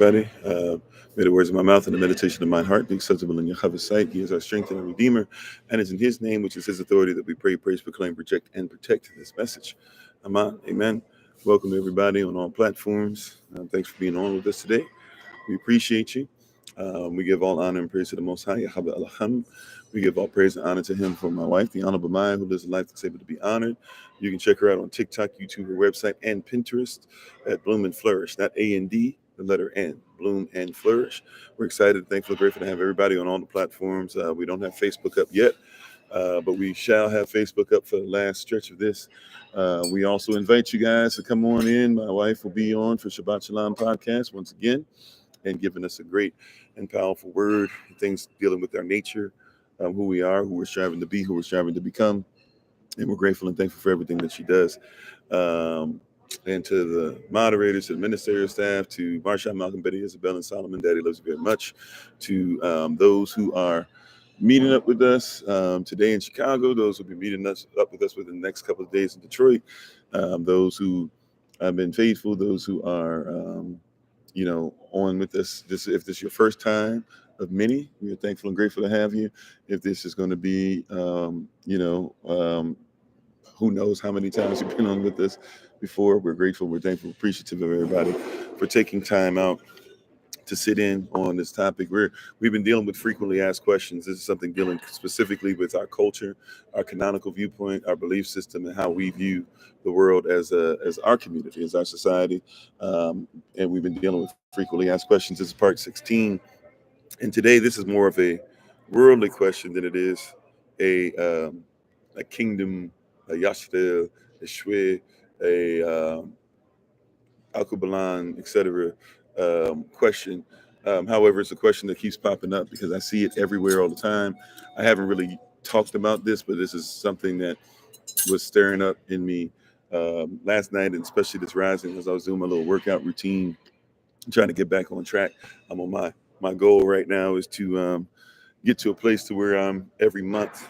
Everybody. May the words of my mouth and the meditation of my heart be acceptable in Yahweh's sight. He is our strength and our redeemer, and it's in his name, which is his authority, that we pray, praise, proclaim, project, and protect this message. Amen. Amen. Welcome everybody on all platforms. Thanks for being on with us today. We appreciate you. We give all honor and praise to the Most High, Yahweh Elohim. We give all praise and honor to him for my wife, the Honorable Maya, who lives a life that's able to be honored. You can check her out on TikTok, YouTube, her website, and Pinterest at Bloom and Flourish. Not A&D, the letter N, Bloom and Flourish. We're excited, thankful, grateful to have everybody on all the platforms. We don't have Facebook up yet, but we shall have Facebook up for the last stretch of this. We also invite you guys to come on in. My wife will be on for Shabbat Shalom podcast once again, and giving us a great and powerful word, things dealing with our nature, who we are, who we're striving to be, who we're striving to become. And we're grateful and thankful for everything that she does. And to the moderators, to the ministerial staff, to Marsha, Malcolm, Betty, Isabel, and Solomon, Daddy loves you very much. To those who are meeting up with us today in Chicago, those who will be meeting up with us within the next couple of days in Detroit, those who have been faithful, those who are on with us. If this is your first time of many, we are thankful and grateful to have you. If this is going to be, who knows how many times you've been on with us before, we're grateful, we're thankful, appreciative of everybody for taking time out to sit in on this topic. We've been dealing with frequently asked questions. This is something dealing specifically with our culture, our canonical viewpoint, our belief system, and how we view the world as our community, as our society. And we've been dealing with frequently asked questions. This is part 16. And today, this is more of a worldly question than it is a kingdom, a yashtel, a shwe, a alkubalan, etc. Question. However, it's a question that keeps popping up because I see it everywhere all the time. I haven't really talked about this, but this is something that was stirring up in me last night, and especially this rising as I was doing my little workout routine, trying to get back on track. I'm on my goal right now is to get to a place to where I'm every month.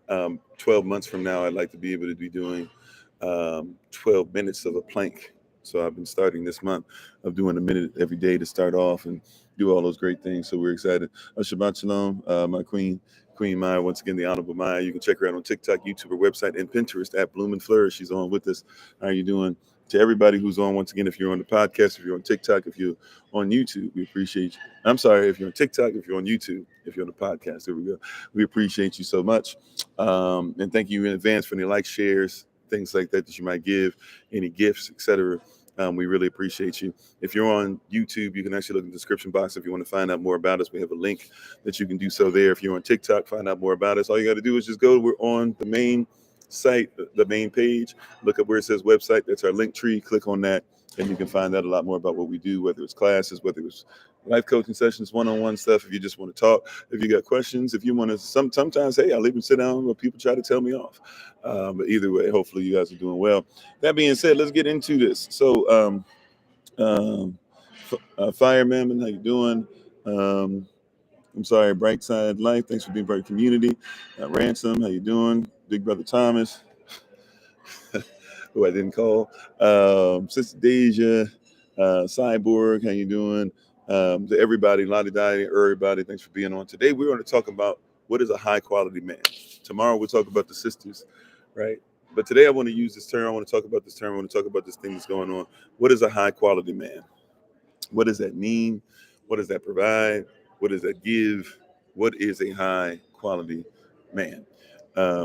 12 months from now, I'd like to be able to be doing 12 minutes of a plank. So I've been starting this month of doing a minute every day to start off and do all those great things. So we're excited. Shabbat Shalom, my Queen Maya, once again, the Honorable Maya. You can check her out on TikTok, YouTube, her website, and Pinterest at Bloom and Flourish. She's on with us. How are you doing? To everybody who's on, once again, if you're on the podcast, if you're on TikTok, if you're on YouTube, we appreciate you. I'm sorry, if you're on TikTok, if you're on YouTube, if you're on the podcast, there we go. We appreciate you so much. And thank you in advance for any likes, shares, things like that you might give, any gifts, etc. We really appreciate you. If you're on YouTube, you can actually look in the description box if you want to find out more about us. We have a link that you can do so there. If you're on TikTok, find out more about us. All you got to do is just go. We're on the main site, the main page. Look up where it says website. That's our link tree. Click on that, and you can find out a lot more about what we do, whether it's classes, whether it's life coaching sessions, one-on-one stuff. If you just want to talk, if you got questions, if you want to, sometimes, hey, I'll even sit down where people try to tell me off. But either way, hopefully you guys are doing well. That being said, let's get into this. So, Fireman, how you doing? I'm sorry, Bright Side Life. Thanks for being part of the community. Ransom, how you doing? Big Brother Thomas, who I didn't call. Sister Deja, Cyborg, how you doing? To everybody, Lottie Dottie, everybody, thanks for being on. Today, we're going to talk about what is a high quality man. Tomorrow, we'll talk about the sisters, right? But today, I want to use this term. I want to talk about this term. I want to talk about this thing that's going on. What is a high quality man? What does that mean? What does that provide? What does that give? What is a high quality man?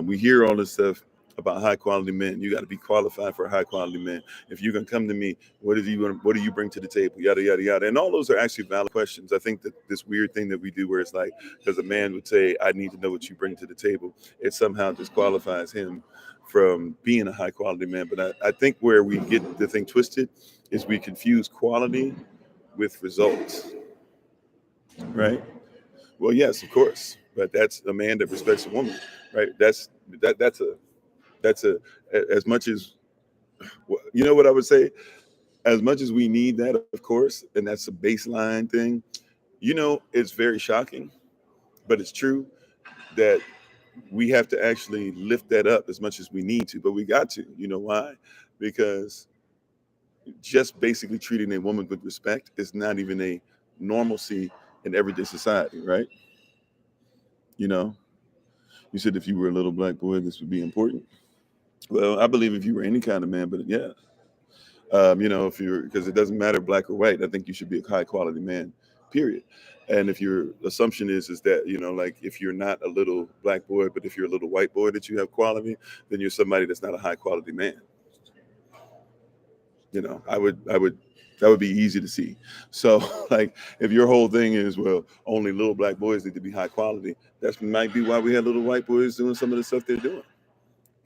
We hear all this stuff about high quality men. You got to be qualified for a high quality man. If you're gonna come to me, what do you bring to the table? Yada yada yada. And all those are actually valid questions. I think that this weird thing that we do, where it's like, because a man would say, "I need to know what you bring to the table," it somehow disqualifies him from being a high quality man. But I think where we get the thing twisted is we confuse quality with results, right? Well, yes, of course, but that's a man that respects a woman, right? That's a as much as, you know what I would say, as much as we need that, of course, and that's a baseline thing. It's very shocking, but it's true that we have to actually lift that up as much as we need to, but we got to. You know why? Because just basically treating a woman with respect is not even a normalcy in everyday society, right? You know, you said if you were a little black boy, this would be important. Well, I believe if you were any kind of man, but yeah, if you're, because it doesn't matter black or white, I think you should be a high quality man, period. And if your assumption is that, like if you're not a little black boy, but if you're a little white boy that you have quality, then you're somebody that's not a high quality man. I would that would be easy to see. So like if your whole thing is, well, only little black boys need to be high quality, that might be why we had little white boys doing some of the stuff they're doing.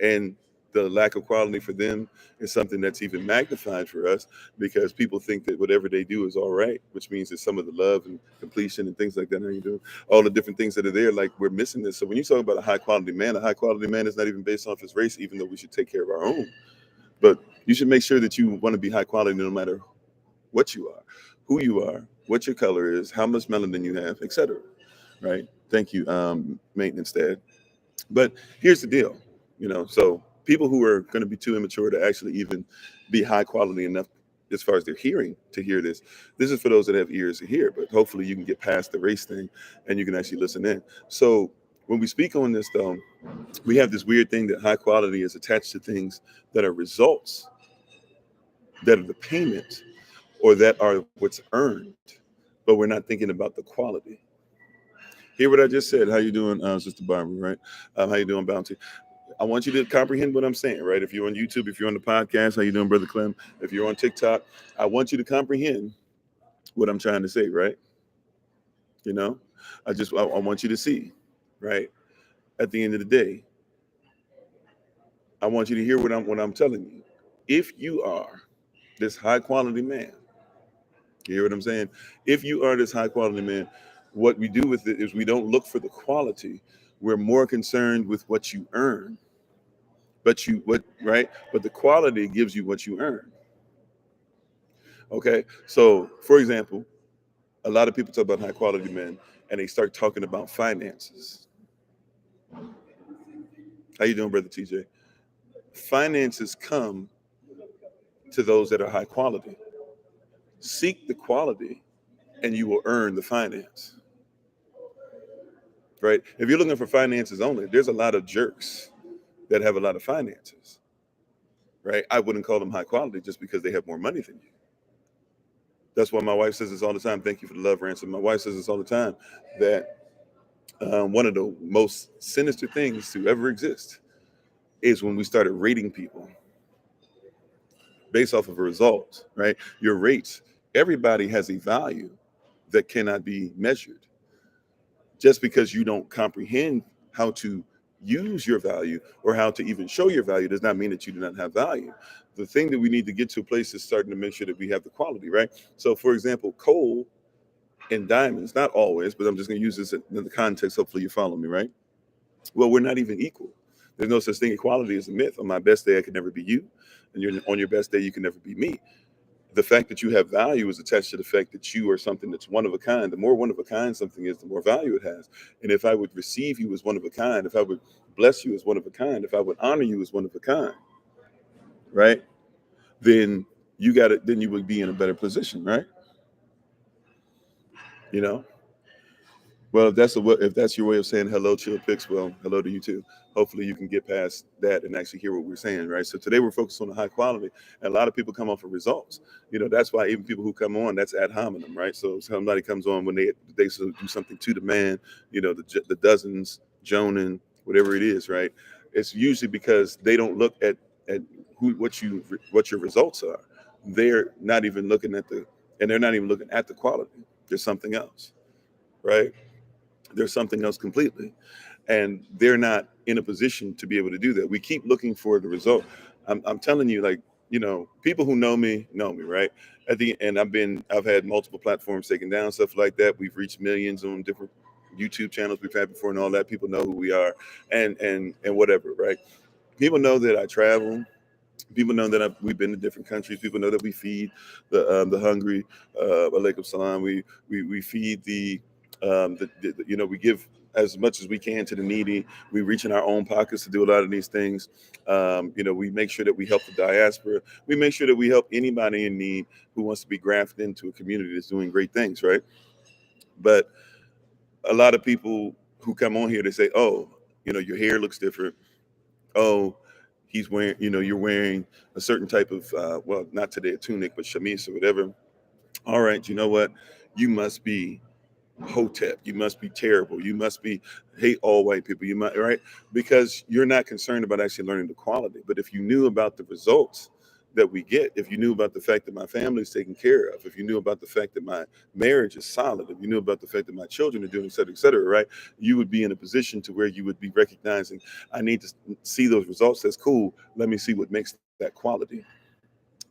And the lack of quality for them is something that's even magnified for us, because people think that whatever they do is all right, which means that some of the love and completion and things like that, how you do all the different things that are there, like we're missing this. So when you talk about a high quality man is not even based off his race, even though we should take care of our own. But you should make sure that you want to be high quality no matter what you are, who you are, what your color is, how much melanin you have, etc. Right? Thank you, maintenance dad. But here's the deal, so people who are going to be too immature to actually even be high quality enough as far as their hearing to hear this is for those that have ears to hear, but hopefully you can get past the race thing and you can actually listen in. So when we speak on this, though, we have this weird thing that high quality is attached to things that are results, that are the payment, or that are what's earned, but we're not thinking about the quality. Hear what I just said. How you doing, Sister Barbara, right? How you doing, Bounty? I want you to comprehend what I'm saying, right? If you're on YouTube, if you're on the podcast, how you doing, Brother Clem? If you're on TikTok, I want you to comprehend what I'm trying to say, right? I want you to see, right? At the end of the day, I want you to hear what I'm telling you. If you are this high quality man, you hear what I'm saying? If you are this high quality man, what we do with it is we don't look for the quality. We're more concerned with what you earn. But the quality gives you what you earn. Okay. So for example, a lot of people talk about high quality men and they start talking about finances. How you doing, Brother TJ? Finances come to those that are high quality. Seek the quality and you will earn the finance. Right? If you're looking for finances only, there's a lot of jerks that have a lot of finances. Right? I wouldn't call them high quality just because they have more money than you. That's why my wife says this all the time. Thank you for the love, Ransom. My wife says this all the time, that one of the most sinister things to ever exist is when we started rating people based off of a result, right? Your rates, everybody has a value that cannot be measured. Just because you don't comprehend how to use your value or how to even show your value does not mean that you do not have value. The thing that we need to get to a place is starting to make sure that we have the quality, right? So for example, coal and diamonds, not always, but I'm just going to use this in the context. Hopefully you follow me, right? Well, we're not even equal. There's no such thing. Equality is a myth. On my best day, I could never be you. And on your best day, you can never be me. The fact that you have value is attached to the fact that you are something that's one of a kind. The more one of a kind something is, the more value it has. And if I would receive you as one of a kind, if I would bless you as one of a kind, if I would honor you as one of a kind, right? Then then you would be in a better position, right? You know? Well, if that's your way of saying hello, Chill Picks, well, hello to you too. Hopefully you can get past that and actually hear what we're saying, right? So today we're focused on the high quality, and a lot of people come off of results. That's why even people who come on, that's ad hominem, right? So somebody comes on when they sort of do something to the man, the dozens, Jonan, whatever it is, right? It's usually because they don't look at what your results are. They're not even looking at they're not even looking at the quality. There's something else, right? There's something else completely, and they're not in a position to be able to do that. We keep looking for the result. I'm telling you, like, people who know me, right? I've had multiple platforms taken down, stuff like that. We've reached millions on different YouTube channels we've had before and all that. People know who we are, and whatever, right? People know that I travel. People know that we've been to different countries. People know that we feed the hungry. Alaikum salam. We feed we give as much as we can to the needy. We reach in our own pockets to do a lot of these things. We make sure that we help the diaspora. We make sure that we help anybody in need who wants to be grafted into a community that's doing great things, right? But a lot of people who come on here, they say, oh, your hair looks different. Oh, he's wearing, you're wearing a certain type of, well, not today a tunic, but chemise or whatever. All right, you know what? You must be Hotep. You must be terrible. You must be hate all white people. You might, right? Because you're not concerned about actually learning the quality. But if you knew about the results that we get, if you knew about the fact that my family is taken care of, if you knew about the fact that my marriage is solid, if you knew about the fact that my children are doing, et cetera, right? You would be in a position to where you would be recognizing, I need to see those results. That's cool. Let me see what makes that quality.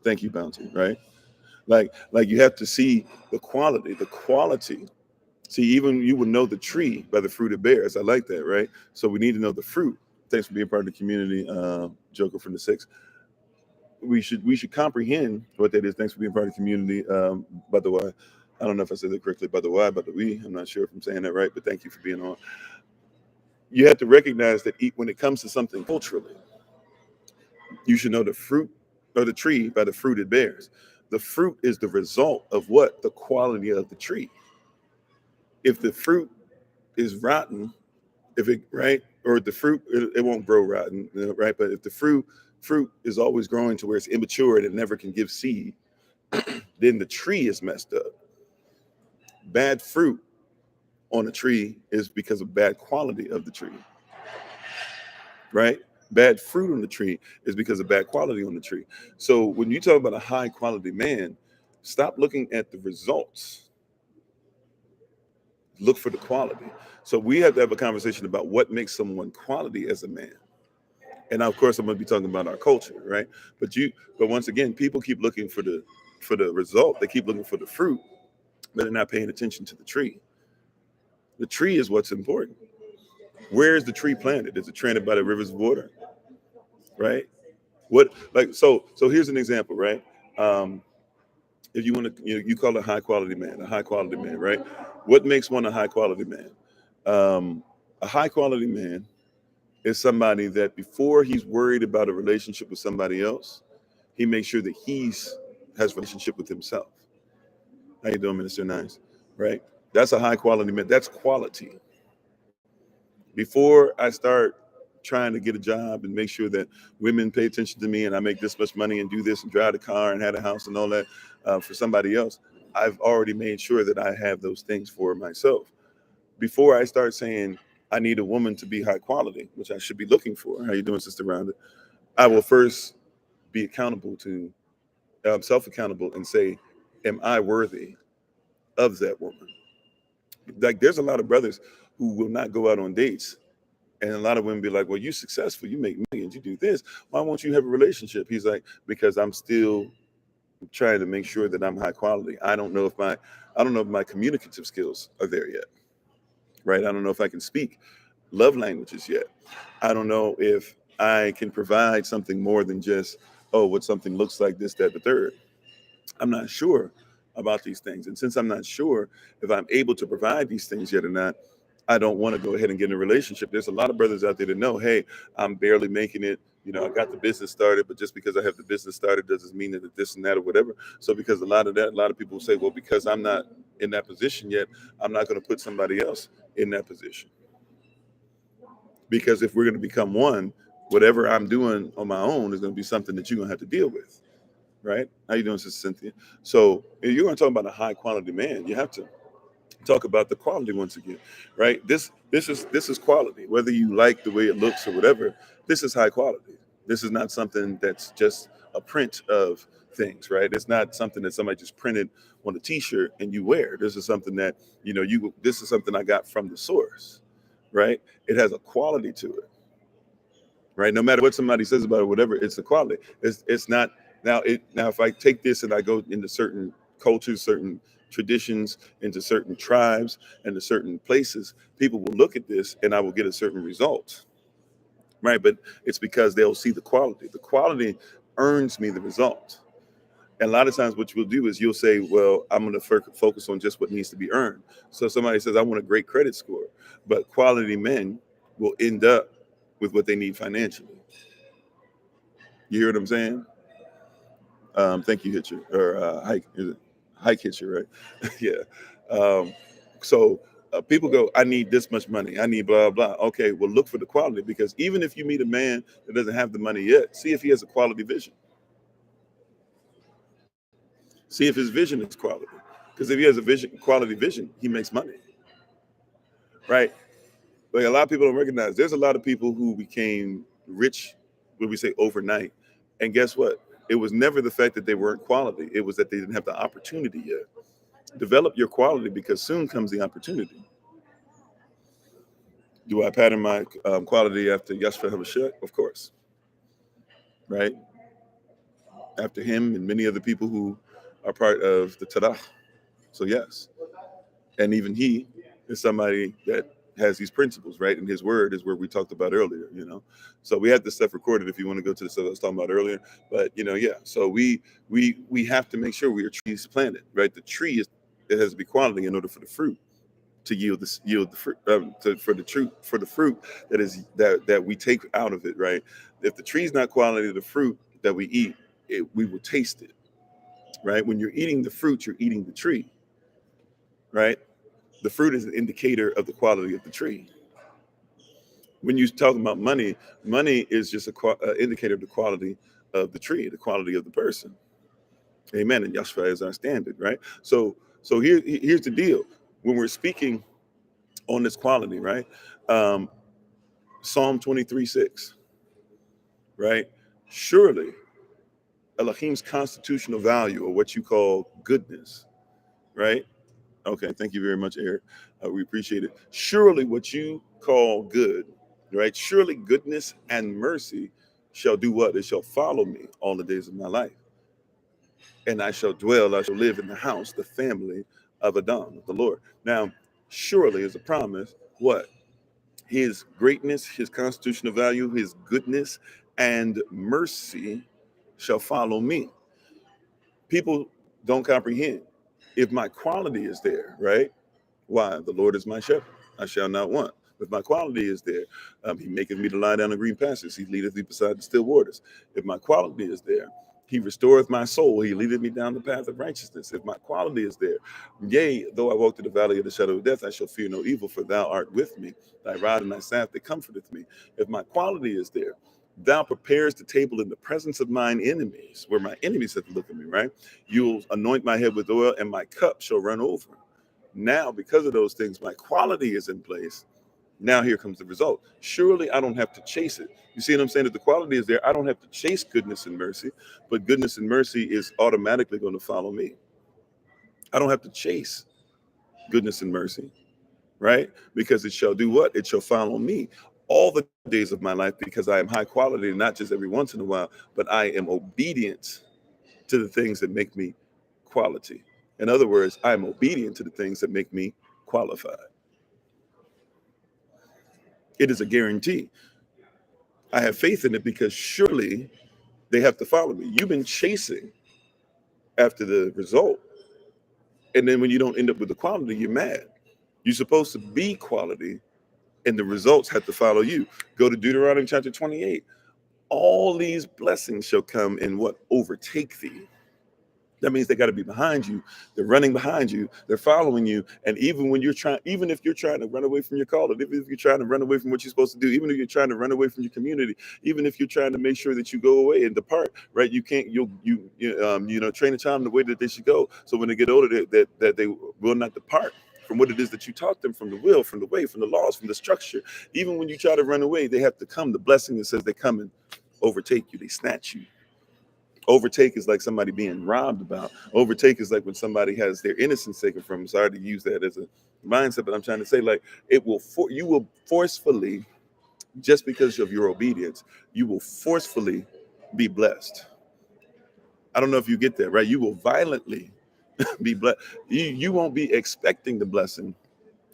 Thank you, Bounty, right? Like you have to see the quality, See, even you would know the tree by the fruit it bears. I like that, right? So we need to know the fruit. Thanks for being part of the community, Joker from the Six. We should comprehend what that is. Thanks for being part of the community. By the way, I don't know if I said that correctly. By the way, by the we, I'm not sure if I'm saying that right, but thank you for being on. You have to recognize that when it comes to something culturally, you should know the fruit or the tree by the fruit it bears. The fruit is the result of what? The quality of the tree. If the fruit is rotten, if it right, or the fruit it won't grow rotten, right? But if the fruit is always growing to where it's immature and it never can give seed, then the tree is messed up. Bad fruit on a tree is because of bad quality of the tree, right? Bad fruit on the tree is because of bad quality on the tree. So when you talk about a high quality man, stop looking at the results. Look for the quality. So we have to have a conversation about what makes someone quality as a man. And of course, I'm going to be talking about our culture, right? But once again, people keep looking for the result. They keep looking for the fruit, but they're not paying attention to the tree. The tree is what's important. Where is the tree planted? Is it planted by the rivers of water, right? What like so? So here's an example, right? Um, if you want to, you call it a high quality man, right? What makes one a high quality man? A high quality man is somebody that before he's worried about a relationship with somebody else, he makes sure that has a relationship with himself. How you doing, Minister Nice? Right? That's a high quality man. That's quality. Before I start trying to get a job and make sure that women pay attention to me and I make this much money and do this and drive a car and have a house and all that for somebody else, I've already made sure that I have those things for myself. Before I start saying I need a woman to be high quality, which I should be looking for. How you doing, Sister Rhonda? I will first be accountable to, self-accountable and say, am I worthy of that woman? Like there's a lot of brothers who will not go out on dates. And a lot of women be like, well, you're successful. You make millions. You do this. Why won't you have a relationship? He's like, because I'm still trying to make sure that I'm high quality. I don't know if my communicative skills are there yet. Right. I don't know if I can speak love languages yet. I don't know if I can provide something more than just, oh, what something looks like this, that, the third. I'm not sure about these things. And since I'm not sure if I'm able to provide these things yet or not, I don't want to go ahead and get in a relationship. There's a lot of brothers out there that know, hey, I'm barely making it. I got the business started, but just because I have the business started doesn't mean that this and that or whatever. So because a lot of people say, well, because I'm not in that position yet, I'm not going to put somebody else in that position. Because if we're going to become one, whatever I'm doing on my own is going to be something that you're going to have to deal with. Right? How you doing, Sister Cynthia? So if you're going to talk about a high quality man, you have to talk about the quality once again, right? This is quality. Whether you like the way it looks or whatever, this is high quality. This is not something that's just a print of things, right? It's not something that somebody just printed on a T-shirt and you wear. This is something that This is something I got from the source, right? It has a quality to it, right? No matter what somebody says about it, whatever, it's a quality. It's not now. If I take this and I go into certain cultures, certain traditions, into certain tribes, and to certain places, people will look at this and I will get a certain result, right? But it's because they'll see the quality. The quality earns me the result. And a lot of times what you'll do is you'll say, well, I'm going to focus on just what needs to be earned. So somebody says, I want a great credit score, but quality men will end up with what they need financially. You hear what I'm saying? Thank you, Hitcher, or Hike. Is it Hike Hitcher, right? Yeah. Um, so people go, I need this much money. I need blah, blah. Okay, well, look for the quality, because even if you meet a man that doesn't have the money yet, see if he has a quality vision. See if his vision is quality. Because if he has a quality vision, he makes money, right? Like, a lot of people don't recognize there's a lot of people who became rich, when we say overnight. And guess what? It was never the fact that they weren't quality. It was that they didn't have the opportunity yet. Develop your quality, because soon comes the opportunity. Do I pattern my quality after Yashva Hamashiach? Of course, right? After him and many other people who are part of the Tanakh. So yes, and even he is somebody that has these principles, right? And his word is where we talked about earlier, you know. So we have this stuff recorded if you want to go to the stuff I was talking about earlier. But yeah. So we have to make sure we are trees planted, right? The tree it has to be quality in order for the fruit to yield the fruit, for the fruit that we take out of it, right? If the tree's not quality, the fruit that we eat, we will taste it, right? When you're eating the fruit, you're eating the tree, right? The fruit is an indicator of the quality of the tree. When you talk about money, money is just an indicator of the quality of the tree, the quality of the person. Amen. And Yashua is our standard, right? So here's the deal. When we're speaking on this quality, right? Psalm 23:6, right? Surely Elohim's constitutional value, or what you call goodness, right? Okay, thank you very much, Eric. We appreciate it. Surely what you call good, right? Surely goodness and mercy shall do what? It shall follow me all the days of my life. And I shall live in the house, the family of Adam, of the Lord. Now, surely is a promise. What? His greatness, his constitutional value, his goodness and mercy shall follow me. People don't comprehend. If my quality is there, right? Why? The Lord is my shepherd. I shall not want. If my quality is there, he maketh me to lie down in green pastures. He leadeth me beside the still waters. If my quality is there, he restoreth my soul. He leadeth me down the path of righteousness. If my quality is there, yea, though I walk through the valley of the shadow of death, I shall fear no evil, for thou art with me. Thy rod and thy staff, they comforteth me. If my quality is there, thou preparest the table in the presence of mine enemies, where my enemies have to look at me, right? You'll anoint my head with oil, and my cup shall run over. Now, because of those things, my quality is in place. Now here comes the result. Surely I don't have to chase it. You see what I'm saying? If the quality is there, I don't have to chase goodness and mercy, but goodness and mercy is automatically going to follow me. I don't have to chase goodness and mercy, right? Because it shall do what? It shall follow me all the days of my life, because I am high quality, not just every once in a while, but I am obedient to the things that make me quality. In other words, I am obedient to the things that make me qualified. It is a guarantee. I have faith in it, because surely they have to follow me. You've been chasing after the result. And then when you don't end up with the quality, you're mad. You're supposed to be quality, and the results have to follow you. Go to Deuteronomy chapter 28. All these blessings shall come and what? Overtake thee. That means they got to be behind you. They're running behind you. They're following you. And even if you're trying to run away from your call, even if you're trying to run away from what you're supposed to do, even if you're trying to run away from your community, even if you're trying to make sure that you go away and depart, right? You can't. Train a child in the way that they should go. So when they get older, that they will not depart from what it is that you taught them, from the will, from the way, from the laws, from the structure. Even when you try to run away, they have to come. The blessing that says they come and overtake you. They snatch you. Overtake is like somebody being robbed about. Overtake is like when somebody has their innocence taken from them. Sorry to use that as a mindset, but I'm trying to say, like, you will forcefully, just because of your obedience, you will forcefully be blessed. I don't know if you get that, right? You will violently be blessed. You won't be expecting the blessing,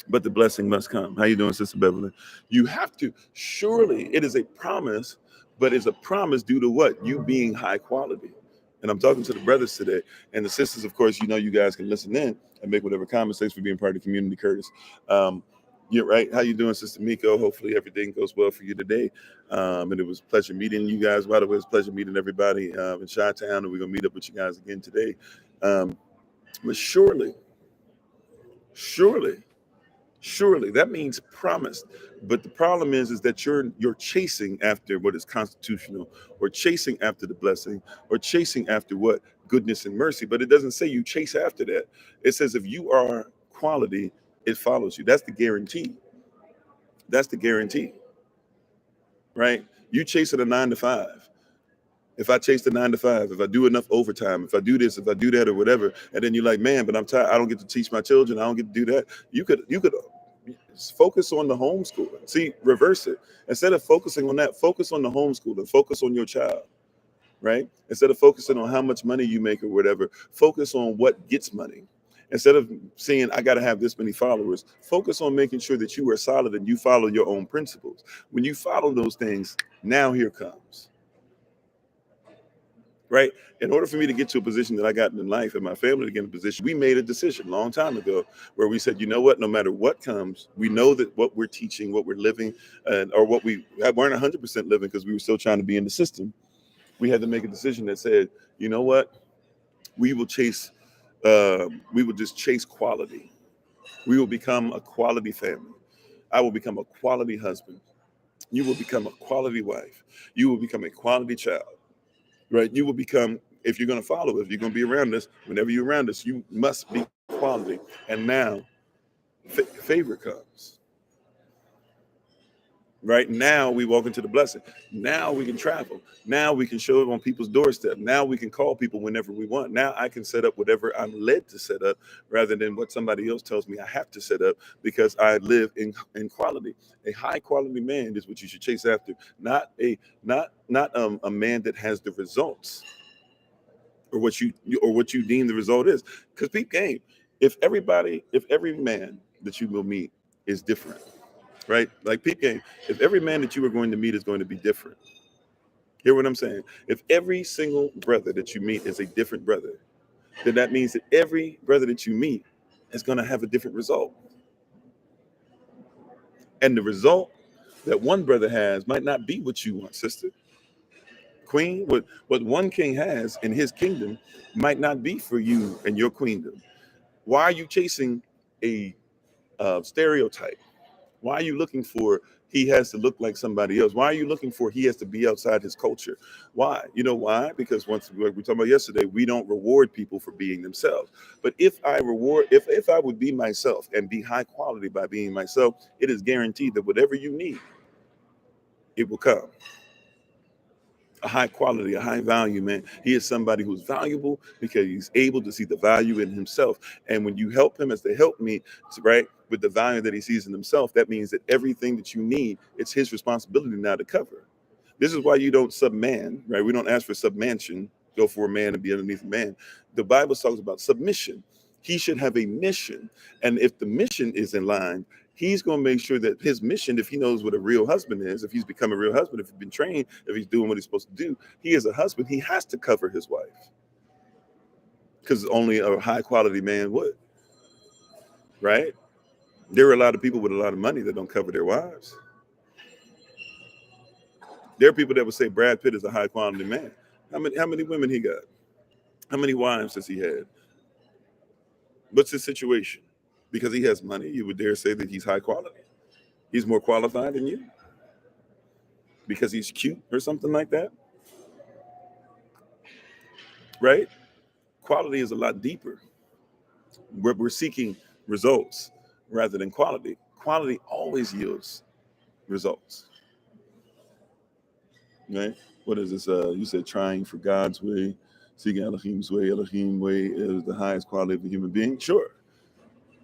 but the blessing must come. How you doing, Sister Beverly? You have to. Surely it is a promise, but it's a promise due to what? You being high quality. And I'm talking to the brothers today. And the sisters, of course, you guys can listen in and make whatever comments. Thanks for being part of the community, Curtis. Yeah, right. How you doing, Sister Miko? Hopefully everything goes well for you today. And it was a pleasure meeting you guys. By the way, it's a pleasure meeting everybody in Chi-Town. And we're going to meet up with you guys again today. But surely, surely that means promised. But the problem is that you're chasing after what is constitutional, or chasing after the blessing, or chasing after what goodness and mercy. But it doesn't say you chase after that. It says if you are quality, it follows you. That's the guarantee. That's the guarantee, right? You chasing a 9 to 5. If I chase the 9 to 5, if I do enough overtime, if I do this, if I do that, or whatever, and then you're like, man, but I'm tired. I don't get to teach my children. I don't get to do that. You could focus on the homeschooling. See, reverse it. Instead of focusing on that, focus on the homeschooling. Focus on your child, right? Instead of focusing on how much money you make or whatever, focus on what gets money. Instead of saying, I got to have this many followers, focus on making sure that you are solid and you follow your own principles. When you follow those things, now here comes. Right? In order for me to get to a position that I got in life and my family to get in a position, we made a decision a long time ago where we said, you know what, no matter what comes, we know that what we're teaching, what we're living, or what we weren't 100% living because we were still trying to be in the system. We had to make a decision that said, you know what, we will just chase quality. We will become a quality family. I will become a quality husband. You will become a quality wife. You will become a quality child. Right? You will become, if you're going to follow us, if you're going to be around us, whenever you're around us, you must be quality. And now, favor comes. Right now, we walk into the blessing. Now we can travel. Now we can show up on people's doorstep. Now we can call people whenever we want. Now I can set up whatever I'm led to set up, rather than what somebody else tells me I have to set up, because I live in quality. A high quality man is what you should chase after, not a man that has the results, or what you deem the result is. Because peep game, if every man that you will meet is different, right? Like peep game, if every man that you are going to meet is going to be different, hear what I'm saying? If every single brother that you meet is a different brother, then that means that every brother that you meet is going to have a different result. And the result that one brother has might not be what you want, sister. Queen, what one king has in his kingdom might not be for you and your queendom. Why are you chasing a stereotype? Why are you looking for he has to look like somebody else? Why are you looking for he has to be outside his culture? Why? You know why? Because once, like we talked about yesterday, we don't reward people for being themselves. But if I would be myself and be high quality by being myself, it is guaranteed that whatever you need, it will come. A high quality, a high value man. He is somebody who's valuable because he's able to see the value in himself. And when you help him as the help me, right, with the value that he sees in himself, that means that everything that you need, it's his responsibility now to cover. This is why you don't subman, right? We don't ask for submansion, go for a man and be underneath a man. The Bible talks about submission. He should have a mission. And if the mission is in line, he's going to make sure that his mission, if he knows what a real husband is, if he's become a real husband, if he's been trained, if he's doing what he's supposed to do, he is a husband. He has to cover his wife, because only a high quality man would, right? There are a lot of people with a lot of money that don't cover their wives. There are people that would say Brad Pitt is a high quality man. How many women he got? How many wives has he had? What's his situation? Because he has money, you would dare say that he's high quality. He's more qualified than you because he's cute or something like that, right? Quality is a lot deeper. We're seeking results rather than quality. Quality always yields results, right? What is this? You said trying for God's way, seeking Elohim's way. Elohim way is the highest quality of the human being. Sure.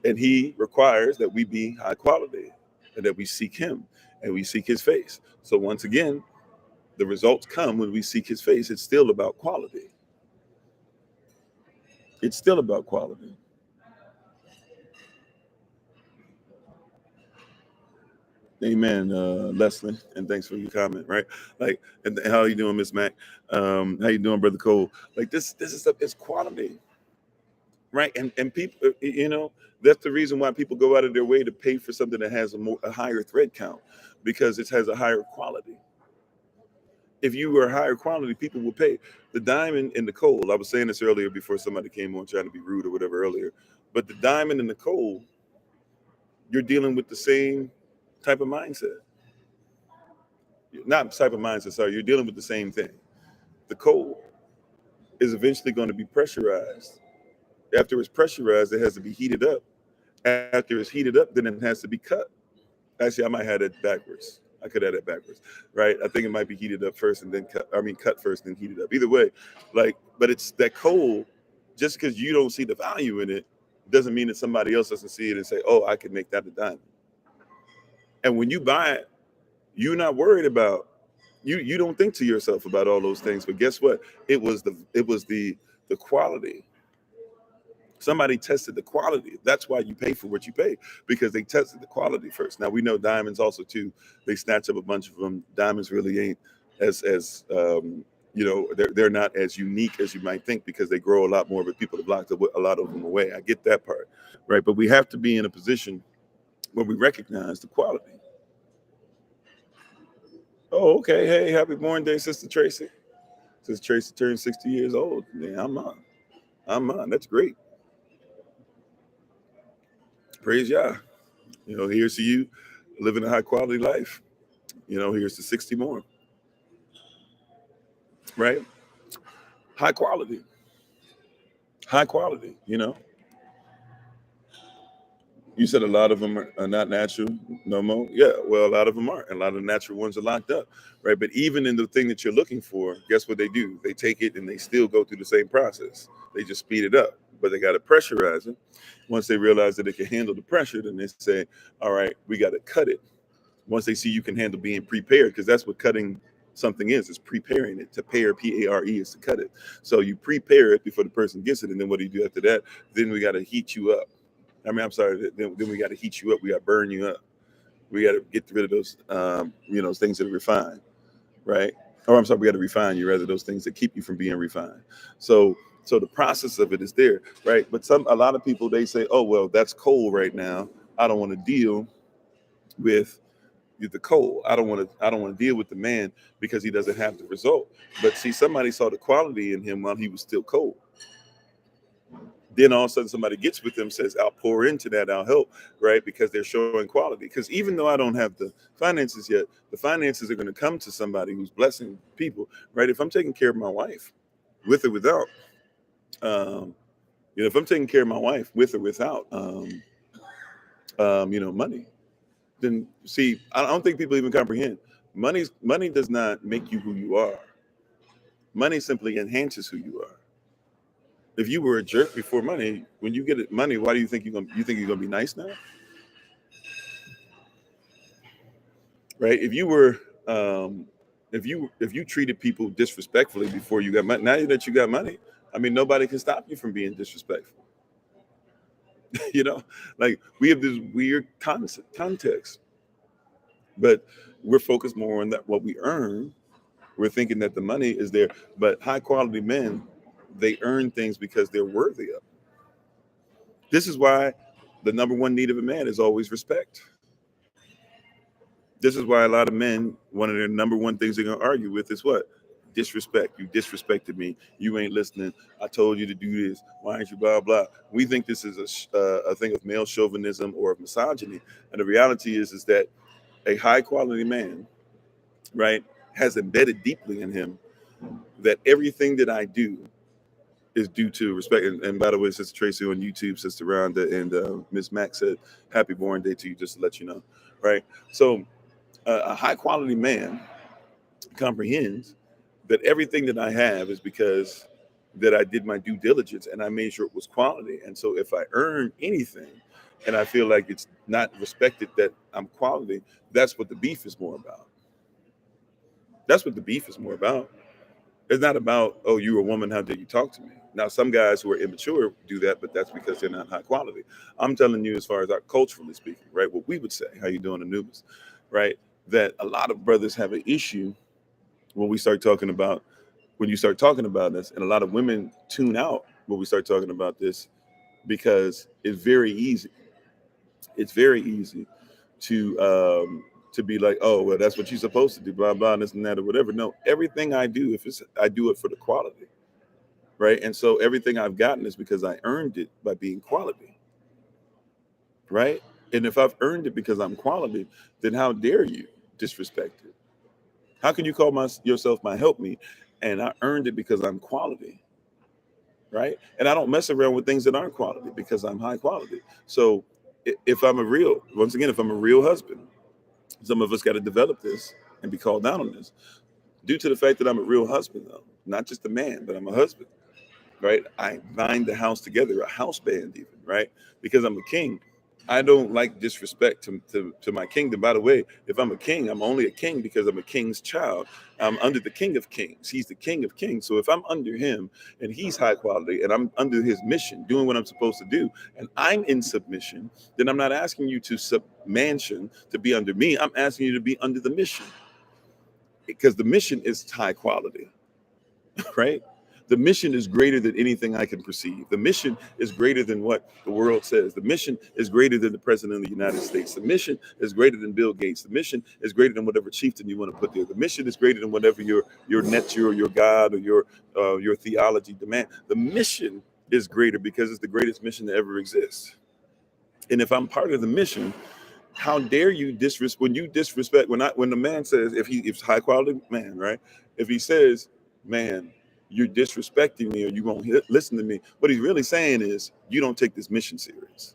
And he requires that we be high quality and that we seek him and we seek his face. So once again, the results come when we seek his face. It's still about quality. It's still about quality. Amen, Leslie, and thanks for your comment. Right, like, and how you doing, Miss Mac? How you doing, Brother Cole? Like this is stuff. It's quality, right? And people, that's the reason why people go out of their way to pay for something that has a higher thread count, because it has a higher quality. If you were higher quality, people will pay. The diamond and the coal. I was saying this earlier before somebody came on trying to be rude or whatever earlier, but the diamond and the coal, you're dealing with the same type of mindset. Not type of mindset, sorry, you're dealing with the same thing. The coal is eventually going to be pressurized. After it's pressurized, it has to be heated up. After it's heated up, then it has to be cut. Actually, I might have that backwards. I could have that backwards, right? I think it might be heated up first and then cut. I mean, cut first and then heated up. Either way, like, but it's that coal. Just because you don't see the value in it, doesn't mean that somebody else doesn't see it and say, "Oh, I can make that a diamond." And when you buy it, you're not worried about you don't think to yourself about all those things. But guess what? It was the quality. Somebody tested the quality. That's why you pay for what you pay, because they tested the quality first. Now we know diamonds also too. They snatch up a bunch of them. Diamonds really ain't they're not as unique as you might think, because they grow a lot more, but people have locked a lot of them away. I get that part, right? But we have to be in a position where we recognize the quality. Oh, okay. Hey, happy born day, Sister Tracy. Sister Tracy turned 60 years old. Man, I'm on. I'm on. That's great. Praise Yah. Here's to you living a high quality life. Here's to 60 more, right? High quality, high quality. You said a lot of them are not natural no more. Yeah, well, a lot of them aren't. A lot of the natural ones are locked up, right? But even in the thing that you're looking for, guess what they do? They take it and they still go through the same process. They just speed it up, but they got to pressurize it. Once they realize that it can handle the pressure, then they say, all right, we got to cut it. Once they see you can handle being prepared, because that's what cutting something is preparing it. To pare, P-A-R-E, is to cut it. So you prepare it before the person gets it, and then what do you do after that? Then we got to heat you up. I'm sorry. Then we got to heat you up. We got to burn you up. We got to get rid of those, things that are refined, right? Or I'm sorry, we got to refine you, rather, those things that keep you from being refined. So the process of it is there, right? But a lot of people, they say, oh, well, that's cold right now. I don't want to deal with the coal. I don't want to deal with the man because he doesn't have the result. But see, somebody saw the quality in him while he was still cold. Then all of a sudden somebody gets with them, says, I'll pour into that, I'll help, right? Because they're showing quality. Because even though I don't have the finances yet, the finances are going to come to somebody who's blessing people, right? If I'm taking care of my wife, with or without, if I'm taking care of my wife with or without, money, then see, I don't think people even comprehend. Money does not make you who you are. Money simply enhances who you are. If you were a jerk before money, when you get money, why do you think you're gonna be nice now? Right? If you treated people disrespectfully before you got money, now that you got money, I mean, nobody can stop you from being disrespectful. Like, we have this weird context, but we're focused more on that what we earn. We're thinking that the money is there, but high quality men, they earn things because they're worthy of. This is why the number one need of a man is always respect. This is why a lot of men, one of their number one things they're gonna argue with is what? Disrespect. You disrespected me. You ain't listening. I told you to do this. Why ain't you blah blah? We think this is a thing of male chauvinism or of misogyny, and the reality is that a high quality man, right, has embedded deeply in him that everything that I do is due to respect. And by the way, Sister Tracy on YouTube, Sister Rhonda, and Miss Max said, "Happy born day to you," just to let you know, right? So a high quality man comprehends that everything that I have is because that I did my due diligence and I made sure it was quality. And so if I earn anything and I feel like it's not respected that I'm quality, that's what the beef is more about. That's what the beef is more about. It's not about, oh, you're a woman, how dare you talk to me? Now, some guys who are immature do that, but that's because they're not high quality. I'm telling you, as far as our culturally speaking, right? What we would say, how you doing, Anubis, right? That a lot of brothers have an issue when we start talking about when you start talking about this, and a lot of women tune out when we start talking about this because it's very easy. It's very easy to be like, oh, well, that's what you're supposed to do, blah blah, and this and that or whatever. No, everything I do, if it's I do it for the quality, right? And so everything I've gotten is because I earned it by being quality, right? And if I've earned it because I'm quality, then how dare you disrespect it? How can you call yourself my helpmeet and I earned it because I'm quality, right? And I don't mess around with things that aren't quality because I'm high quality. So if I'm a real, once again, if I'm a real husband, some of us got to develop this and be called down on this. Due to the fact that I'm a real husband, though, not just a man, but I'm a husband, right? I bind the house together, a house band even, right? Because I'm a king. I don't like disrespect to my kingdom. By the way, if I'm a king, I'm only a king because I'm a king's child. I'm under the king of kings. He's the king of kings. So if I'm under him and he's high quality and I'm under his mission, doing what I'm supposed to do, and I'm in submission, then I'm not asking you to submansion to be under me. I'm asking you to be under the mission because the mission is high quality, right? The mission is greater than anything I can perceive. The mission is greater than what the world says. The mission is greater than the president of the United States. The mission is greater than Bill Gates. The mission is greater than whatever chieftain you want to put there. The mission is greater than whatever your nature or your God or your theology demand. The mission is greater because it's the greatest mission that ever exists. And if I'm part of the mission, how dare you disrespect when you disrespect when the man says if high quality man, right? If he says, man, you're disrespecting me or you won't listen to me, what he's really saying is you don't take this mission serious.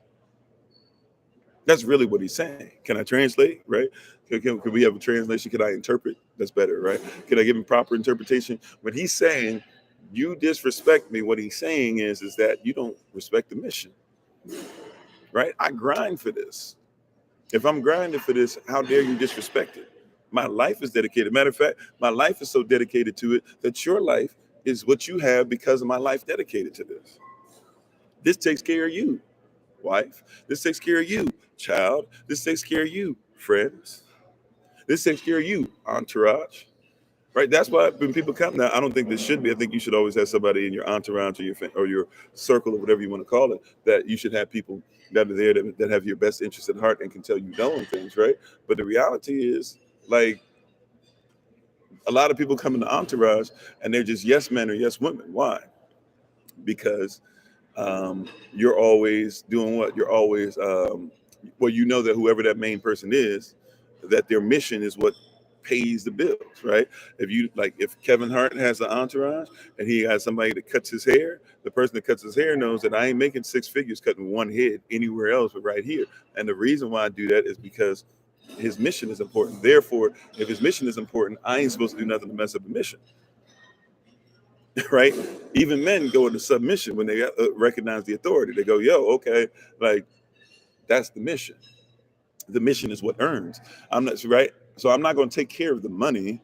That's really what he's saying. Can I translate, right? Can we have a translation? Can I interpret? That's better, right? Can I give him proper interpretation? When he's saying you disrespect me, what he's saying is that you don't respect the mission, right? I grind for this. If I'm grinding for this, how dare you disrespect it? My life is dedicated. Matter of fact, my life is so dedicated to it that your life is what you have because of my life dedicated to this. This takes care of you, wife. This takes care of you, child. This takes care of you, friends. This takes care of you, entourage. Right? That's why when people come now, I don't think this should be. I think you should always have somebody in your entourage or your circle or whatever you want to call it, that you should have people that are there that have your best interest at heart and can tell you no on things, right? But the reality is, like, a lot of people come in the entourage and they're just yes men or yes women. Why? Because you're always doing what? You're always, well, you know that whoever that main person is, that their mission is what pays the bills, right? If Kevin Hart has an entourage and he has somebody that cuts his hair, the person that cuts his hair knows that I ain't making six figures cutting one head anywhere else but right here. And the reason why I do that is because his mission is important. Therefore, if his mission is important, I ain't supposed to do nothing to mess up the mission. Right? Even men go into submission when they recognize the authority. They go, yo, okay, like that's the mission. The mission is what earns. I'm not right. So I'm not going to take care of the money.